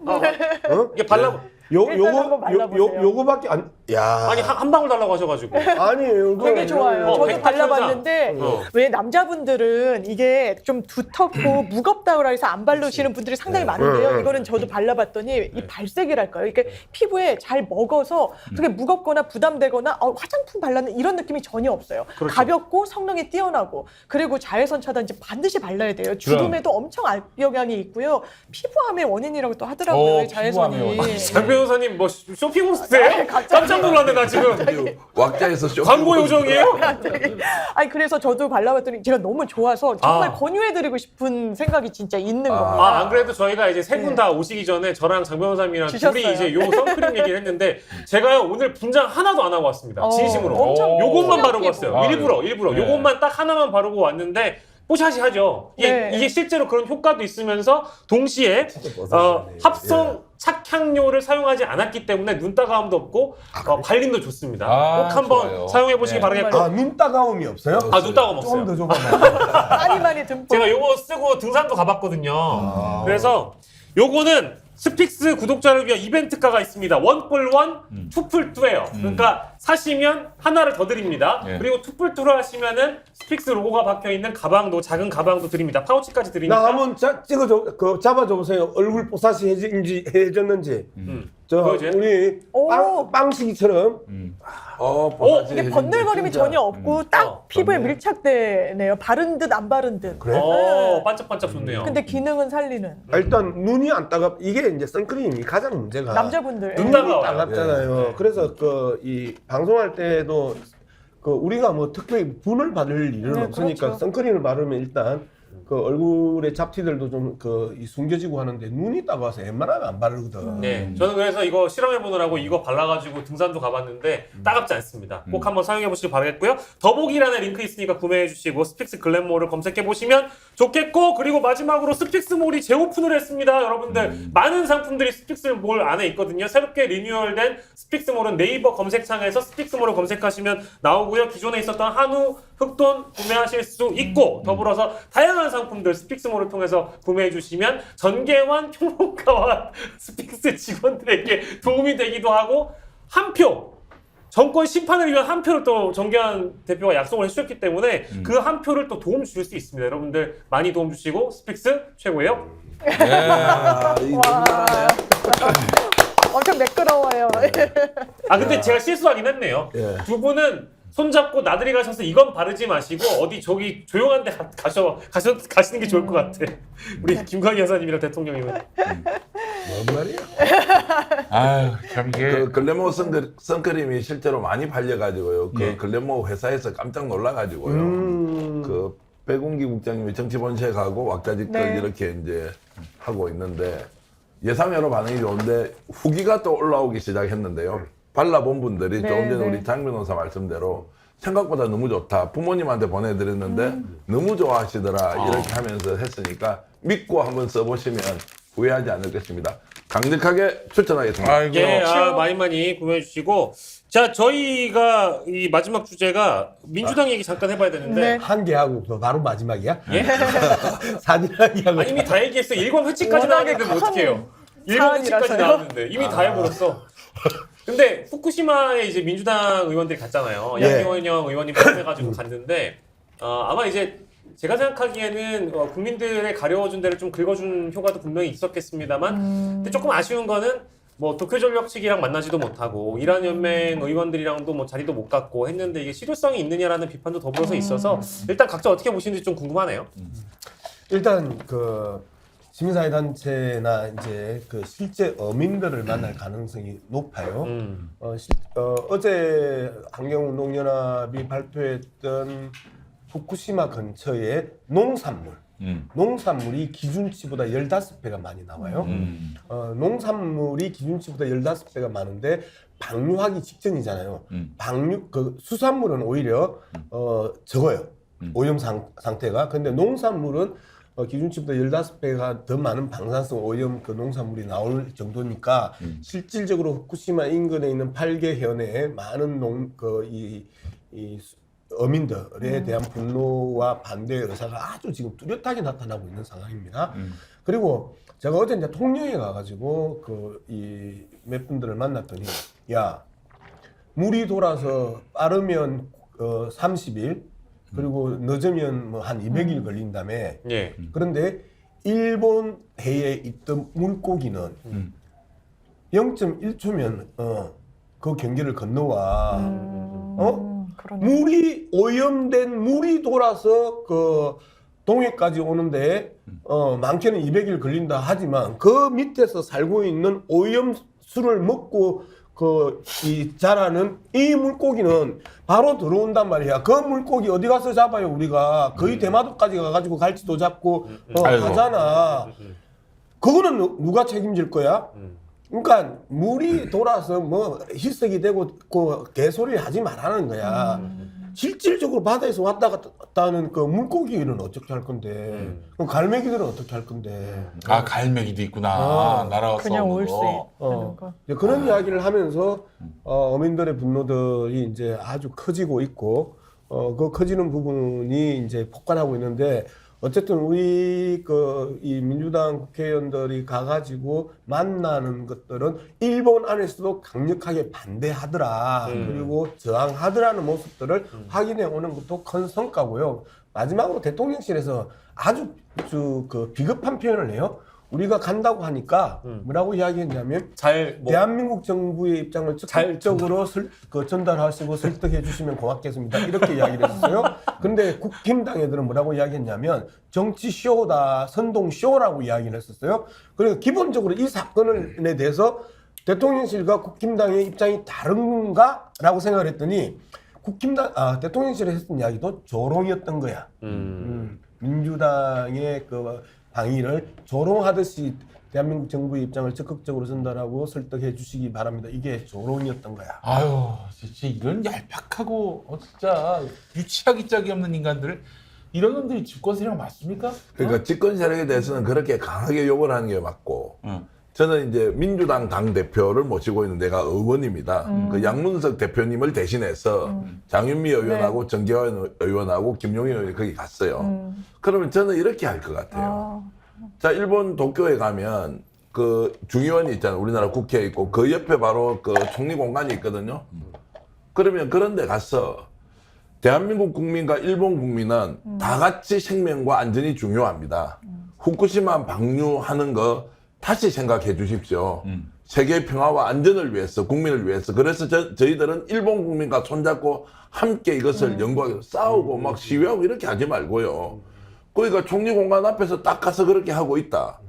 이게 발라 일단 한번 발라보세요. 요거밖에 안. 야. 아니 한 방울 달라고 하셔가지고 아니에요. 되게 좋아요. 저도 백탁 발라봤는데 현상. 왜 남자분들은 이게 좀 두텁고 무겁다고 해서 안 바르시는 분들이 상당히 많은데요. 이거는 저도 발라봤더니 이 발색이랄까요. 이게 피부에 잘 먹어서 그게 무겁거나 부담되거나 화장품 발라는 이런 느낌이 전혀 없어요. 그렇죠. 가볍고 성능이 뛰어나고 그리고 자외선 차단제 반드시 발라야 돼요. 주름에도 엄청 악영향이 있고요. 피부암의 원인이라고 또 하더라고요. 이 피부암의 자외선이. 원인. 장 변호사님 뭐 쇼핑 호스트예요? 갑자기 깜짝 놀랐네 나 지금. 왁자에서 쇼 광고 요정이에요? 아니 그래서 저도 발라봤더니 제가 너무 좋아서 정말 아. 권유해드리고 싶은 생각이 진짜 있는 겁니다. 아, 안 그래도 저희가 이제 세 분 다 오시기 전에 저랑 장 변호사님이랑 주셨어요. 둘이 이제 요 선크림 얘기를 했는데 제가요 오늘 분장 하나도 안 하고 왔습니다. 진심으로. 엄청 요것만 소량 바르고 피부. 왔어요. 아, 일부러. 네. 요것만 딱 하나만 바르고 왔는데 뽀샤시하죠. 네. 이게 실제로 그런 효과도 있으면서 동시에 뽀샤시하네. 합성 착향료를 사용하지 않았기 때문에 눈 따가움도 없고 발림도 좋습니다. 아, 꼭 한번 좋아요. 사용해 보시기 네. 바라겠고. 아, 눈 따가움이 없어요? 눈 따가움 없어요. 좀 더 줘봐봐. 많이 듬뿍. 제가 요거 쓰고 등산도 가봤거든요. 아. 그래서 요거는 스픽스 구독자를 위한 이벤트가가 있습니다. 원뿔원, 투뿔투예요. 그러니까 사시면 하나를 더 드립니다. 네. 그리고 투뿔투로 하시면은 스픽스 로고가 박혀 있는 가방도 작은 가방도 드립니다. 파우치까지 드리니까. 나 한번 찍어줘, 잡아줘 보세요. 얼굴 뽀사시 해졌는지. 저 보여줘요? 우리 오. 빵식이처럼. 이게 번들거림이 전혀 없고 딱 어, 피부에 맞네. 밀착되네요. 바른 듯 안 바른 듯. 그래? 반짝반짝 좋네요. 근데 기능은 살리는 일단 눈이 안 따갑. 이게 이제 선크림이 가장 문제가. 남자분들. 눈 예. 따가워요. 따갑잖아요. 네. 그래서 이 방송할 때도 우리가 뭐 특별히 분을 받을 일은 네, 없으니까 그렇죠. 선크림을 바르면 일단 얼굴의 잡티들도 좀 숨겨지고 하는데 눈이 따가워서 웬만하면 안 바르거든. 네, 저는 그래서 이거 실험해 보느라고 이거 발라가지고 등산도 가봤는데 따갑지 않습니다. 꼭 한번 사용해 보시길 바라겠고요. 더보기란에 링크 있으니까 구매해 주시고 스픽스 글램몰을 검색해 보시면 좋겠고, 그리고 마지막으로 스픽스몰이 재오픈을 했습니다. 여러분들 많은 상품들이 스픽스몰 안에 있거든요. 새롭게 리뉴얼된 스픽스몰은 네이버 검색창에서 스픽스몰을 검색하시면 나오고요. 기존에 있었던 한우, 흑돈 구매하실 수 있고, 더불어서 다양한 상품들 스픽스몰을 통해서 구매해 주시면 전계환 평론가와 스픽스 직원들에게 도움이 되기도 하고, 한 표, 정권 심판을 위한 한 표를 또 정계환 대표가 약속을 해주셨기 때문에 그 한 표를 또 도움 주실 수 있습니다. 여러분들 많이 도움 주시고 스픽스 최고예요. 아, 이 너무 잘하네. 엄청 매끄러워요. 아 근데 제가 실수하긴 했네요. 예. 두 분은 손잡고 나들이 가셔서 이건 바르지 마시고 어디 저기 조용한 데 가시는 게 좋을 것 같아. 우리 김광희 여사님이랑 대통령님은. 뭔 말이야? 아유, 참 이게 그 글래모 선크림이 실제로 많이 팔려가지고요. 그 네. 글래모 회사에서 깜짝 놀라가지고요. 그 백운기 국장님이 정치본부에 가고 왁자지껄 네. 이렇게 이제 하고 있는데 예상외로 반응이 좋은데 후기가 또 올라오기 시작했는데요. 발라본 분들이 네, 조금 전에 네. 우리 장 변호사 말씀대로 생각보다 너무 좋다. 부모님한테 보내드렸는데 너무 좋아하시더라. 이렇게 하면서 했으니까 믿고 한번 써보시면 후회하지 않을 것입니다. 강력하게 추천하겠습니다. 아이고. 예, 많이 구매해 주시고. 자, 저희가 이 마지막 주제가 민주당 얘기 잠깐 해봐야 되는데. 네. 한 개 하고 바로 마지막이야? 예? 사진 한 개 하고. 아니, 이미 다 얘기했어. 일권 회칙까지 워낙에 나왔는데 뭐 큰 어떡해요. 일권 회칙까지 사안이라서요. 나왔는데 이미 다 해버렸어. 근데 후쿠시마에 이제 민주당 의원들이 갔잖아요. 예. 양경원 의원님 포함해가지고 갔는데 아마 이제 제가 생각하기에는 국민들의 가려워준 데를 좀 긁어준 효과도 분명히 있었겠습니다만 근데 조금 아쉬운 거는 뭐 도쿄전력 측이랑 만나지도 못하고 이란 연맹 의원들이랑도 뭐 자리도 못 갖고 했는데 이게 실효성이 있느냐라는 비판도 더불어서 있어서 일단 각자 어떻게 보시는지 좀 궁금하네요. 일단 시민사회 단체나 이제 실제 어민들을 만날 가능성이 높아요. 어제 환경운동연합이 발표했던 후쿠시마 근처에 농산물이 기준치보다 15배가 많이 나와요. 농산물이 기준치보다 15배가 많은데 방류하기 직전이잖아요. 수산물은 오히려 적어요. 오염 상태가. 근데 농산물은 기준치보다 15배가 더 많은 방사성 오염 농산물이 나올 정도니까 실질적으로 후쿠시마 인근에 있는 8개 현에 많은 어민들에 대한 분노와 반대의 의사가 아주 지금 뚜렷하게 나타나고 있는 상황입니다. 그리고 제가 어제 이제 통영에 가가지고 몇 분들을 만났더니 야, 물이 돌아서 빠르면 30일 그리고 늦으면 뭐 한 200일 걸린다며. 예. 그런데 일본 해에 있던 물고기는 0.1초면 그 경계를 건너와. 그러네. 물이 오염된 물이 돌아서 동해까지 오는데 많게는 200일 걸린다 하지만 그 밑에서 살고 있는 오염수를 먹고 이 자라는 이 물고기는 바로 들어온단 말이야. 그 물고기 어디 가서 잡아요 우리가 거의 대마도까지 가가지고 갈치도 잡고 아이고. 하잖아. 그거는 누가 책임질 거야? 그러니까 물이 돌아서 뭐 희석이 되고 그 개소리 하지 말라는 거야. 실질적으로 바다에서 왔다 갔다 하는 그 물고기는 어떻게 할 건데? 그럼 갈매기들은 어떻게 할 건데? 아 갈매기도 있구나. 날아가서 그냥 오는 올 수 거. 있는 거. 이제 그런 이야기를 하면서 어민들의 분노들이 이제 아주 커지고 있고 그 커지는 부분이 이제 폭발하고 있는데 어쨌든 우리 이 민주당 국회의원들이 가가지고 만나는 것들은 일본 안에서도 강력하게 반대하더라. 그리고 저항하더라는 모습들을 확인해 오는 것도 큰 성과고요. 마지막으로 대통령실에서 아주 그 비겁한 표현을 해요. 우리가 간다고 하니까 뭐라고 이야기했냐면 대한민국 정부의 입장을 적극적으로 전달하시고 설득해 주시면 고맙겠습니다. 이렇게 이야기를 했어요. 그런데 국힘당 애들은 뭐라고 이야기했냐면 정치 쇼다, 선동 쇼라고 이야기를 했었어요. 그러니까 기본적으로 이 사건에 대해서 대통령실과 국힘당의 입장이 다른가라고 생각을 했더니 대통령실에 했던 이야기도 조롱이었던 거야. 민주당의 그 방위를 조롱하듯이 대한민국 정부의 입장을 적극적으로 전달하고 설득해 주시기 바랍니다. 이게 조롱이었던 거야. 아유, 진짜 이런 얄팍하고 진짜 유치하기 짝이 없는 인간들 이런 놈들이 집권 세력 맞습니까? 그러니까 집권 세력에 대해서는 그렇게 강하게 욕을 하는 게 맞고 저는 이제 민주당 당 대표를 모시고 있는 내가 의원입니다. 그 양문석 대표님을 대신해서 장윤미 의원하고 정계환 의원하고 김용희 의원이 거기 갔어요. 그러면 저는 이렇게 할 것 같아요. 자, 일본 도쿄에 가면 그 중의원이 있잖아요. 우리나라 국회에 있고 그 옆에 바로 그 총리 공간이 있거든요. 그러면 그런 데 가서 대한민국 국민과 일본 국민은 다 같이 생명과 안전이 중요합니다. 후쿠시마 방류하는 거 다시 생각해 주십시오. 세계 평화와 안전을 위해서, 국민을 위해서. 그래서 저희들은 일본 국민과 손잡고 함께 이것을 연구하고 싸우고 막 시위하고 이렇게 하지 말고요. 그러니까 총리 공간 앞에서 딱 가서 그렇게 하고 있다.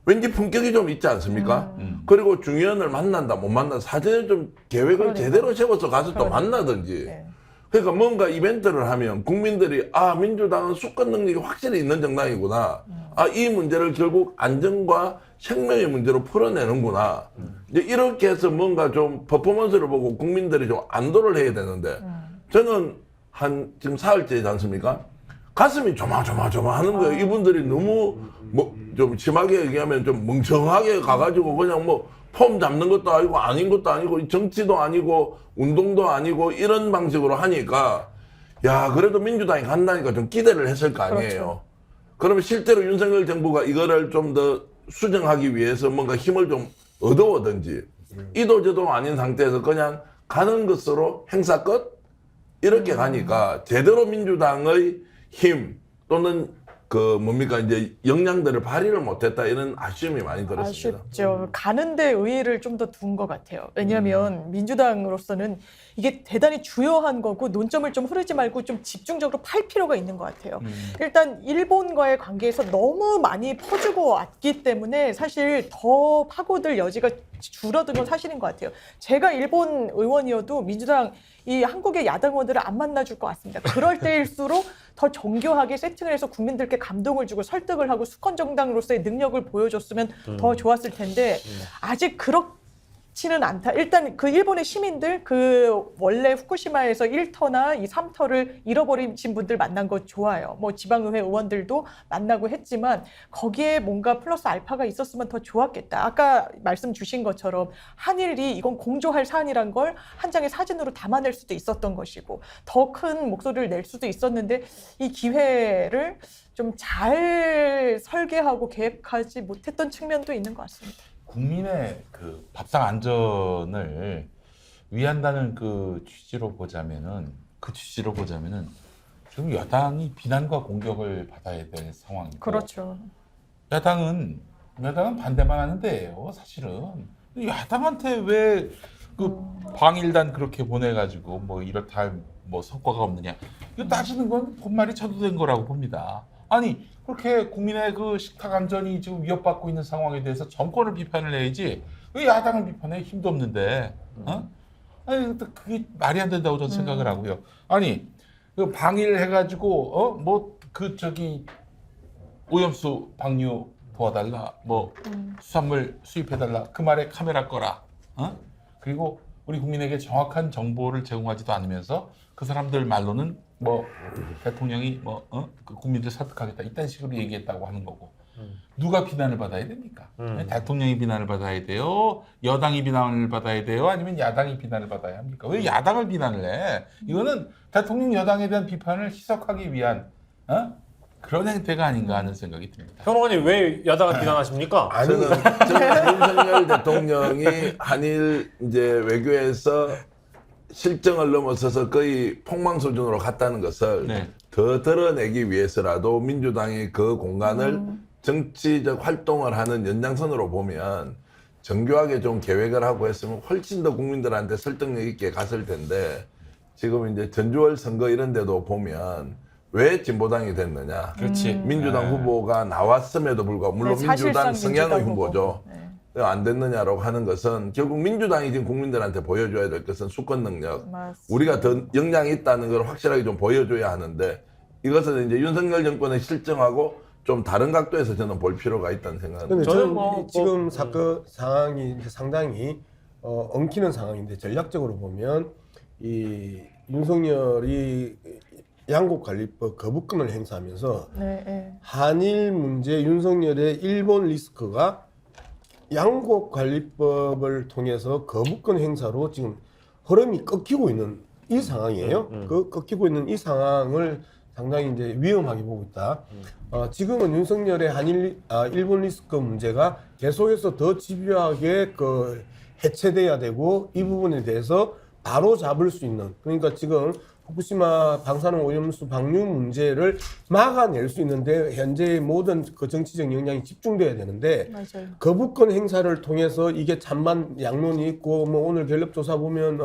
왠지 품격이 좀 있지 않습니까? 그리고 중의원을 만난다, 못 만난다. 사전에 좀 계획을 제대로 세워서 가서 또 만나든지. 네. 그러니까 뭔가 이벤트를 하면 국민들이 민주당은 수권 능력이 확실히 있는 정당이구나. 이 문제를 결국 안전과 생명의 문제로 풀어내는구나. 이제 이렇게 해서 뭔가 좀 퍼포먼스를 보고 국민들이 좀 안도를 해야 되는데 저는 지금 사흘째지 않습니까? 가슴이 조마조마조마 하는 거예요. 이분들이 너무 좀 심하게 얘기하면 좀 멍청하게 가가지고 그냥 폼 잡는 것도 아니고 아닌 것도 아니고 정치도 아니고 운동도 아니고 이런 방식으로 하니까 그래도 민주당이 간다니까 좀 기대를 했을 거 아니에요. 그렇죠. 그러면 실제로 윤석열 정부가 이거를 좀 더 수정하기 위해서 뭔가 힘을 좀 얻어오든지 이도저도 아닌 상태에서 그냥 가는 것으로 행사 끝? 이렇게 가니까 제대로 민주당의 힘 또는 이제 역량들을 발휘를 못했다 이런 아쉬움이 많이 들었습니다. 아쉽죠. 가는데 의의를 좀 더 둔 것 같아요. 왜냐하면 민주당으로서는 이게 대단히 주요한 거고 논점을 좀 흐르지 말고 좀 집중적으로 팔 필요가 있는 것 같아요. 일단 일본과의 관계에서 너무 많이 퍼주고 왔기 때문에 사실 더 파고들 여지가 줄어든 건 사실인 것 같아요. 제가 일본 의원이어도 민주당 이 한국의 야당 의원들을 안 만나줄 것 같습니다. 그럴 때일수록 더 정교하게 세팅을 해서 국민들께 감동을 주고 설득을 하고 수권 정당으로서의 능력을 보여줬으면 더 좋았을 텐데 아직 그렇지는 않다. 일단 그 일본의 시민들 원래 후쿠시마에서 1터나 이 3터를 잃어버리신 분들 만난 거 좋아요. 지방의회 의원들도 만나고 했지만 거기에 뭔가 플러스 알파가 있었으면 더 좋았겠다. 아까 말씀 주신 것처럼 한일이 이건 공조할 사안이란 걸 한 장의 사진으로 담아낼 수도 있었던 것이고 더 큰 목소리를 낼 수도 있었는데 이 기회를 좀 잘 설계하고 계획하지 못했던 측면도 있는 것 같습니다. 국민의 그 밥상 안전을 위한다는 그 취지로 보자면은 지금 여당이 비난과 공격을 받아야 될 상황이고 그렇죠. 야당은 반대만 하는데요. 사실은 야당한테 왜 그 방일단 그렇게 보내가지고 이렇다 성과가 없느냐 이거 따지는 건 본말이 쳐도된 거라고 봅니다. 아니 그렇게 국민의 그 식탁 안전이 지금 위협받고 있는 상황에 대해서 정권을 비판을 해야지 왜 야당을 비판해? 힘도 없는데 아니 근데 그게 말이 안 된다고 저는 생각을 하고요. 아니 그 방일 해가지고 뭐 그 저기 오염수 방류 도와달라, 뭐 수산물 수입해달라 그 말에 카메라 꺼라. 그리고 우리 국민에게 정확한 정보를 제공하지도 않으면서 그 사람들 말로는 뭐 대통령이 그 국민들 설득하겠다 이딴 식으로 얘기했다고 하는 거고 누가 비난을 받아야 됩니까? 대통령이 비난을 받아야 돼요? 여당이 비난을 받아야 돼요? 아니면 야당이 비난을 받아야 합니까? 왜 야당을 비난을 해? 이거는 대통령 여당에 대한 비판을 희석하기 위한 그런 행태가 아닌가 하는 생각이 듭니다. 평론가님 왜 야당을 비난하십니까? 저는 윤석열 대통령이 한일 이제 외교에서 실정을 넘어서서 거의 폭망 수준으로 갔다는 것을 네. 더 드러내기 위해서라도 민주당이 그 공간을 정치적 활동을 하는 연장선으로 보면 정교하게 좀 계획을 하고 했으면 훨씬 더 국민들한테 설득력 있게 갔을 텐데 지금 이제 전주월 선거 이런 데도 보면 왜 진보당이 됐느냐. 그렇지. 민주당 후보가 나왔음에도 불구하고 물론 네, 민주당 사실상 성향의 민주당 후보죠. 네. 안 됐느냐라고 하는 것은 결국 민주당이 지금 국민들한테 보여줘야 될 것은 수권 능력. 맞습니다. 우리가 더 역량이 있다는 걸 확실하게 좀 보여줘야 하는데 이것은 이제 윤석열 정권의 실정하고 좀 다른 각도에서 저는 볼 필요가 있다는 생각합니다. 근데 저는 저는 뭐 지금 사건 상황이 이제 상당히 엉키는 상황인데 전략적으로 보면 이 윤석열이 양국관리법 거부권을 행사하면서 네, 네. 한일 문제 윤석열의 일본 리스크가 양국관리법을 통해서 거부권 행사로 지금 흐름이 꺾이고 있는 이 상황이에요. 그 꺾이고 있는 이 상황을 상당히 이제 위험하게 보고 있다. 지금은 윤석열의 일본 리스크 문제가 계속해서 더 집요하게 해체돼야 되고 이 부분에 대해서 바로 잡을 수 있는 그러니까 지금 후쿠시마 방사능 오염수 방류 문제를 막아낼 수 있는데 현재의 모든 그 정치적 역량이 집중돼야 되는데 맞아요. 거부권 행사를 통해서 이게 찬반 양론이 있고 뭐 오늘 갤럽 조사 보면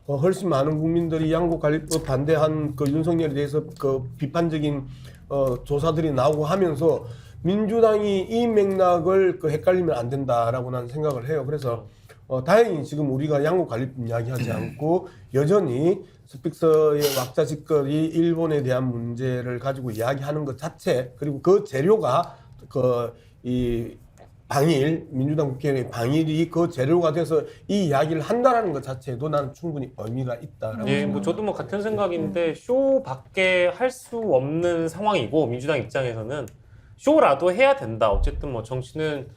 훨씬 많은 국민들이 양국관리법 반대한 그 윤석열에 대해서 그 비판적인 조사들이 나오고 하면서 민주당이 이 맥락을 헷갈리면 안 된다라고 나는 생각을 해요. 그래서 다행히 지금 우리가 양국관리법 이야기하지 않고 여전히 스픽서의 왁자지껄이 일본에 대한 문제를 가지고 이야기하는 것 자체 그리고 그 재료가 이 방일 민주당 국회의원의 방일이 그 재료가 돼서 이 이야기를 한다라는 것 자체도 나는 충분히 의미가 있다라고 예, 뭐 저도 뭐 같은 생각인데 쇼밖에 할 수 없는 상황이고 민주당 입장에서는 쇼라도 해야 된다. 어쨌든 뭐 정치는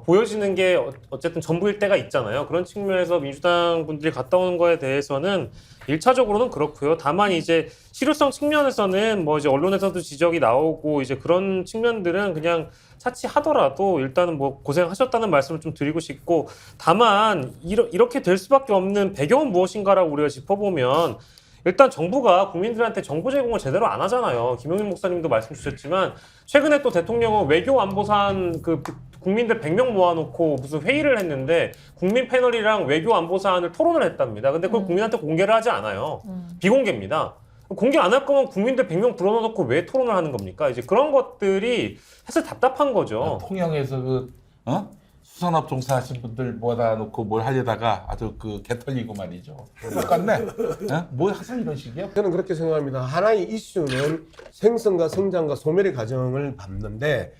보여지는 게 어쨌든 전부일 때가 있잖아요. 그런 측면에서 민주당 분들이 갔다 오는 거에 대해서는 1차적으로는 그렇고요. 다만 이제 실효성 측면에서는 뭐 이제 언론에서도 지적이 나오고 이제 그런 측면들은 그냥 차치하더라도 일단은 뭐 고생하셨다는 말씀을 좀 드리고 싶고 다만 이렇게 될 수밖에 없는 배경은 무엇인가라고 우리가 짚어보면 일단 정부가 국민들한테 정보 제공을 제대로 안 하잖아요. 김용민 목사님도 말씀 주셨지만 최근에 또 대통령은 외교안보사안 국민들 100명 모아놓고 무슨 회의를 했는데 국민 패널이랑 외교안보사안을 토론을 했답니다. 근데 그걸 국민한테 공개를 하지 않아요. 비공개입니다. 공개 안 할 거면 국민들 100명 불러놓고 왜 토론을 하는 겁니까? 이제 그런 것들이 사실 답답한 거죠. 통영에서 수산업 종사하신 분들 모아다 놓고 뭘 하려다가 아주 개 털리고 말이죠. 똑같네. 뭐 항상 이런 식이야? 저는 그렇게 생각합니다. 하나의 이슈는 생성과 성장과 소멸의 과정을 밟는데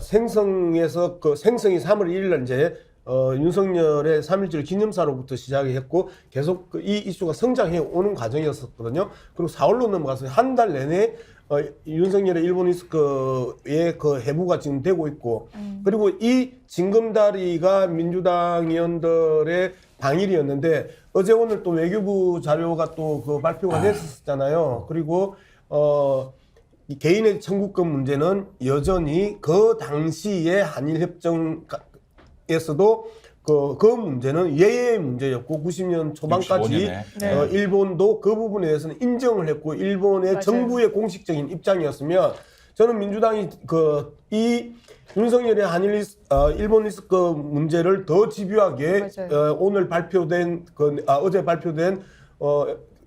생성에서 생성이 3월 1일 날 이제 윤석열의 3.1절 기념사로부터 시작이 했고 계속 이 이슈가 성장해 오는 과정이었었거든요. 그리고 4월로 넘어가서 한 달 내내 윤석열의 일본 리스크의 그 해부가 지금 되고 있고 그리고 이 징검다리가 민주당 의원들의 방일이었는데 어제 오늘 또 외교부 자료가 또 발표가 됐었잖아요. 그리고 이 개인의 청구권 문제는 여전히 그 당시의 한일협정에서도 그 문제는 예외의 문제였고 90년 초반까지 65년에. 일본도 그 부분에 대해서는 인정을 했고 일본의 맞아요. 정부의 공식적인 입장이었으면 저는 민주당이 이 윤석열의 일본 리스크 문제를 더 집요하게 오늘 발표된 어제 발표된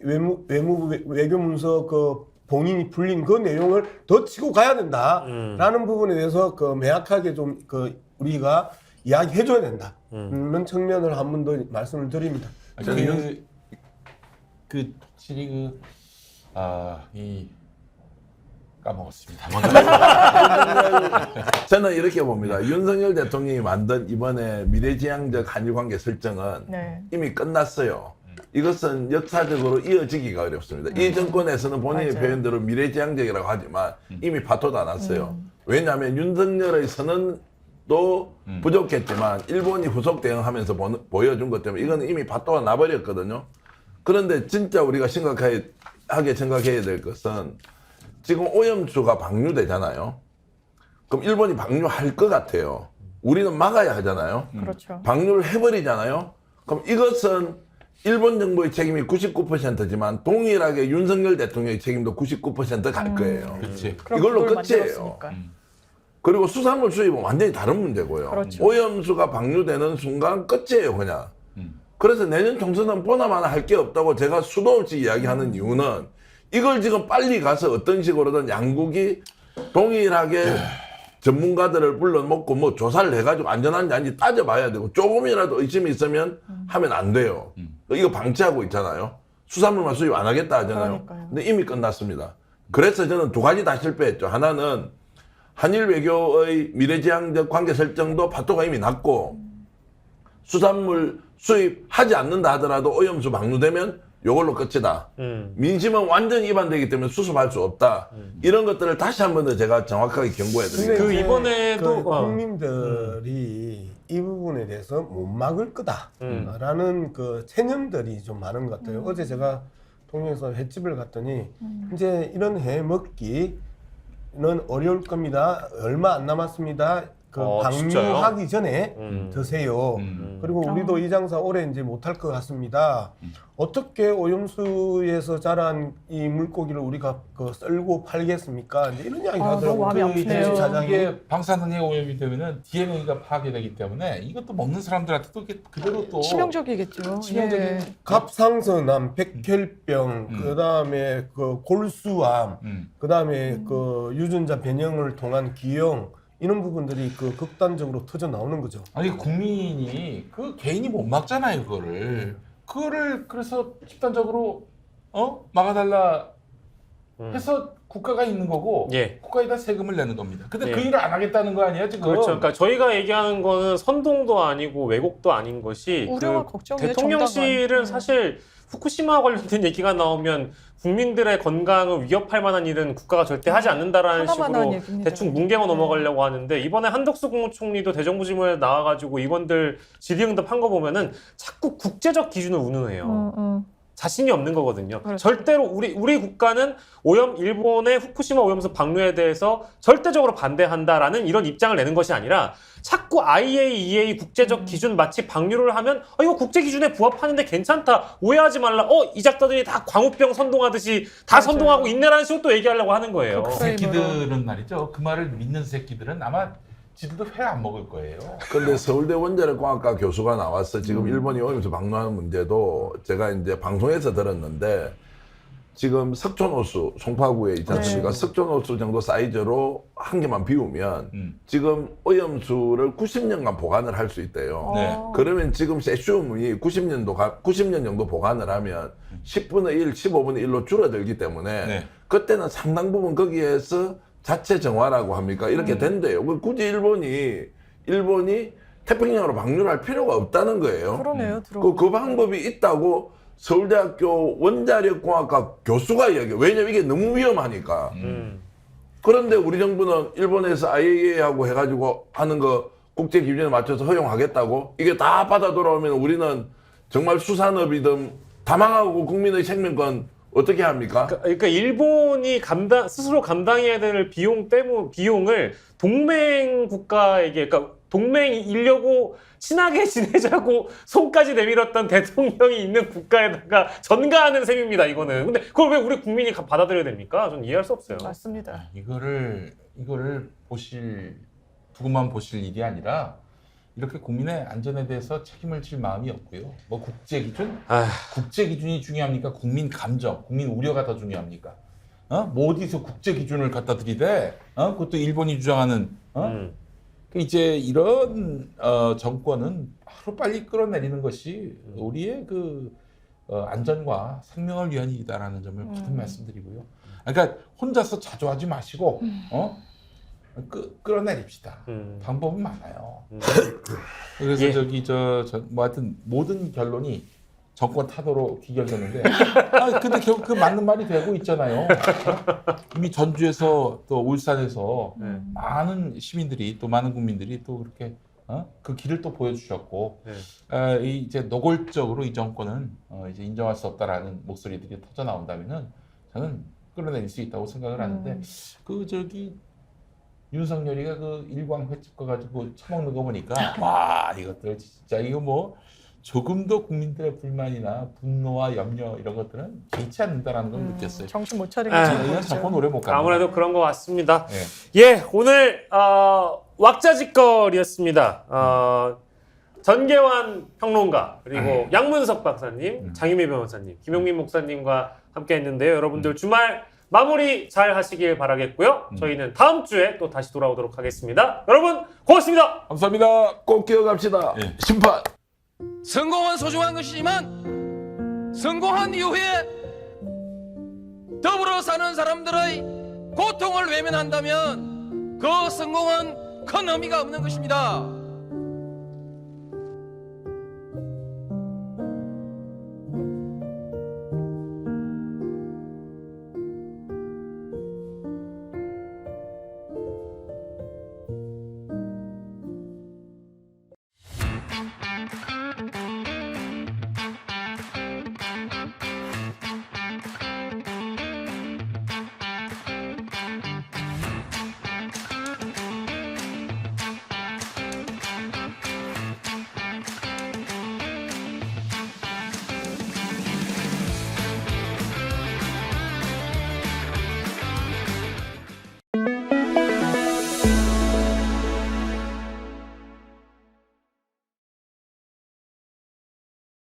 외무부 외교문서 본인이 풀린 그 내용을 더 치고 가야 된다라는 부분에 대해서 명확하게 좀 우리가 이야기해줘야 된다. 이런 측면을 한 번 더 말씀을 드립니다. 확실히 까먹었습니다. 저는 이렇게 봅니다. 윤석열 대통령이 만든 이번에 미래지향적 한일관계 설정은 네. 이미 끝났어요. 이것은 역사적으로 이어지기가 어렵습니다. 이 정권에서는 본인의 맞아요. 표현대로 미래지향적이라고 하지만 이미 파토가 났어요. 왜냐하면 윤석열의 선언도 부족했지만 일본이 후속 대응하면서 보여준 것 때문에 이건 이미 파토가 나버렸거든요. 그런데 진짜 우리가 심각하게 생각해야 될 것은 지금 오염수가 방류되잖아요. 그럼 일본이 방류할 것 같아요. 우리는 막아야 하잖아요. 그렇죠. 방류를 해버리잖아요. 그럼 이것은 일본 정부의 책임이 99%지만 동일하게 윤석열 대통령의 책임도 99%갈 거예요. 그렇지. 그럼 이걸로 그걸 끝이에요. 만들었으니까. 그리고 수산물 수입은 완전히 다른 문제고요. 그렇죠. 오염수가 방류되는 순간 끝이에요, 그냥. 그래서 내년 총선은 보나마나 할 게 없다고 제가 수도 없이 이야기하는 이유는 이걸 지금 빨리 가서 어떤 식으로든 양국이 동일하게 전문가들을 불러먹고 뭐 조사를 해가지고 안전한지 아닌지 따져봐야 되고 조금이라도 의심이 있으면 하면 안 돼요. 이거 방치하고 있잖아요. 수산물만 수입 안 하겠다 하잖아요. 그러니까요. 근데 이미 끝났습니다. 그래서 저는 두 가지 다 실패했죠. 하나는 한일 외교의 미래지향적 관계 설정도 파토가 이미 났고 수산물 수입하지 않는다 하더라도 오염수 방류되면 이걸로 끝이다. 민심은 완전히 위반되기 때문에 수습할 수 없다. 이런 것들을 다시 한 번 더 제가 정확하게 경고해 드립니다. 그 이제 이번에도 국민들이 이 부분에 대해서 못 막을 거다라는 그 체념들이 좀 많은 것 같아요. 어제 제가 통영에서 횟집을 갔더니 이제 이런 회 먹기는 어려울 겁니다. 얼마 안 남았습니다. 그 진짜요? 방류하기 전에 드세요. 그리고 우리도 이 장사 오래 이제 못할 것 같습니다. 어떻게 오염수에서 자란 이 물고기를 우리가 그 썰고 팔겠습니까? 이제 이런 이야기 너무 하더라고요. 마음이 아프네요. 사장이. 이게 방사능에 오염이 되면은 DNA가 파괴되기 때문에 이것도 먹는 사람들한테도 이게 그대로 또 치명적이겠죠. 치명적인 예. 갑상선암, 백혈병, 그다음에 그 골수암, 그다음에 그 유전자 변형을 통한 기형 이런 부분들이 그 극단적으로 터져 나오는 거죠. 아니 국민이 그 개인이 못 막잖아요 그거를 그래서 집단적으로 막아달라 해서 국가가 있는 거고 예. 국가에다 세금을 내는 겁니다. 근데 예. 그 일을 안 하겠다는 거 아니야 지금? 그렇죠. 그러니까 저희가 얘기하는 거는 선동도 아니고 왜곡도 아닌 것이 우려와 그 걱정이에요, 대통령실은 정당한. 사실 후쿠시마 관련된 얘기가 나오면 국민들의 건강을 위협할 만한 일은 국가가 절대 하지 않는다라는 하나만 한 식으로 얘기입니다. 대충 뭉개고 넘어가려고 하는데 이번에 한덕수 국무총리도 대정부질문에 나와가지고 임원들 질의응답한 거 보면은 자꾸 국제적 기준을 운운해요. 자신이 없는 거거든요. 그렇죠. 절대로 우리 국가는 일본의 후쿠시마 오염수 방류에 대해서 절대적으로 반대한다라는 이런 입장을 내는 것이 아니라 자꾸 IAEA 국제적 기준 마치 방류를 하면 이거 국제 기준에 부합하는데 괜찮다. 오해하지 말라. 이 작가들이 다 광우병 선동하듯이 다 맞아요. 선동하고 있네라는 식으로 또 얘기하려고 하는 거예요. 그 새끼들은 말이죠. 그 말을 믿는 새끼들은 아마 지들도 회 안 먹을 거예요. 근데 서울대 원자력공학과 교수가 나와서 지금 일본이 오염수 방류하는 문제도 제가 이제 방송에서 들었는데 지금 석촌호수 송파구에 있지 않습니까? 네. 석촌호수 정도 사이즈로 한 개만 비우면 지금 오염수를 90년간 보관을 할 수 있대요. 네. 그러면 지금 세슘이 90년 정도 보관을 하면 10분의 1, 15분의 1로 줄어들기 때문에 네. 그때는 상당 부분 거기에서 자체 정화라고 합니까? 이렇게 된대요. 굳이 일본이 태평양으로 방류를 할 필요가 없다는 거예요. 그러네요. 그 방법이 있다고 서울대학교 원자력공학과 교수가 이야기해요. 왜냐면 이게 너무 위험하니까. 그런데 우리 정부는 일본에서 IAEA하고 해가지고 하는 거 국제 기준에 맞춰서 허용하겠다고? 이게 다 받아 돌아오면 우리는 정말 수산업이든 다 망하고 국민의 생명권 어떻게 합니까? 그러니까 일본이 스스로 감당해야 될 비용을 동맹 국가에게, 그러니까 동맹이려고 친하게 지내자고 손까지 내밀었던 대통령이 있는 국가에다가 전가하는 셈입니다. 이거는. 근데 그걸 왜 우리 국민이 받아들여야 됩니까? 저는 이해할 수 없어요. 맞습니다. 이거를 두고만 보실 일이 아니라 이렇게 국민의 안전에 대해서 책임을 질 마음이 없고요. 뭐 국제 기준? 국제 기준이 중요합니까? 국민 감정, 국민 우려가 더 중요합니까? 뭐 어디서 국제 기준을 갖다 들이대? 그것도 일본이 주장하는 이제 이런 정권은 하루빨리 끌어내리는 것이 우리의 그 안전과 생명을 위한 일이다라는 점을 거듭 말씀드리고요. 그러니까 혼자서 자조하지 마시고 끌어내립시다. 방법은 많아요. 그래서 예. 뭐 하여튼 모든 결론이 정권 타도로 귀결되는데 근데 결국 그 맞는 말이 되고 있잖아요. 이미 전주에서 또 울산에서 많은 시민들이 또 많은 국민들이 또 그렇게 그 길을 또 보여주셨고 이제 노골적으로 이 정권은 이제 인정할 수 없다라는 목소리들이 터져 나온다면은 저는 끌어낼 수 있다고 생각을 하는데 윤석열이가 그 일광 횟집 가가지고 처먹는 거 보니까 와 이것들 진짜 이거 뭐 조금도 국민들의 불만이나 분노와 염려 이런 것들은 개의치 않는다라는 걸 느꼈어요. 정신 못 차리고 이건 정권 오래 못 갑니다. 아무래도 그런 것 같습니다. 예. 예, 오늘 왁자지껄이었습니다. 전계환 평론가 그리고 양문석 박사님, 장유미 변호사님, 김용민 목사님과 함께했는데요. 여러분들 주말 마무리 잘 하시길 바라겠고요. 저희는 다음 주에 또 다시 돌아오도록 하겠습니다. 여러분 고맙습니다. 감사합니다. 꼭 기억합시다. 예. 심판. 성공은 소중한 것이지만 성공한 이후에 더불어 사는 사람들의 고통을 외면한다면 그 성공은 큰 의미가 없는 것입니다.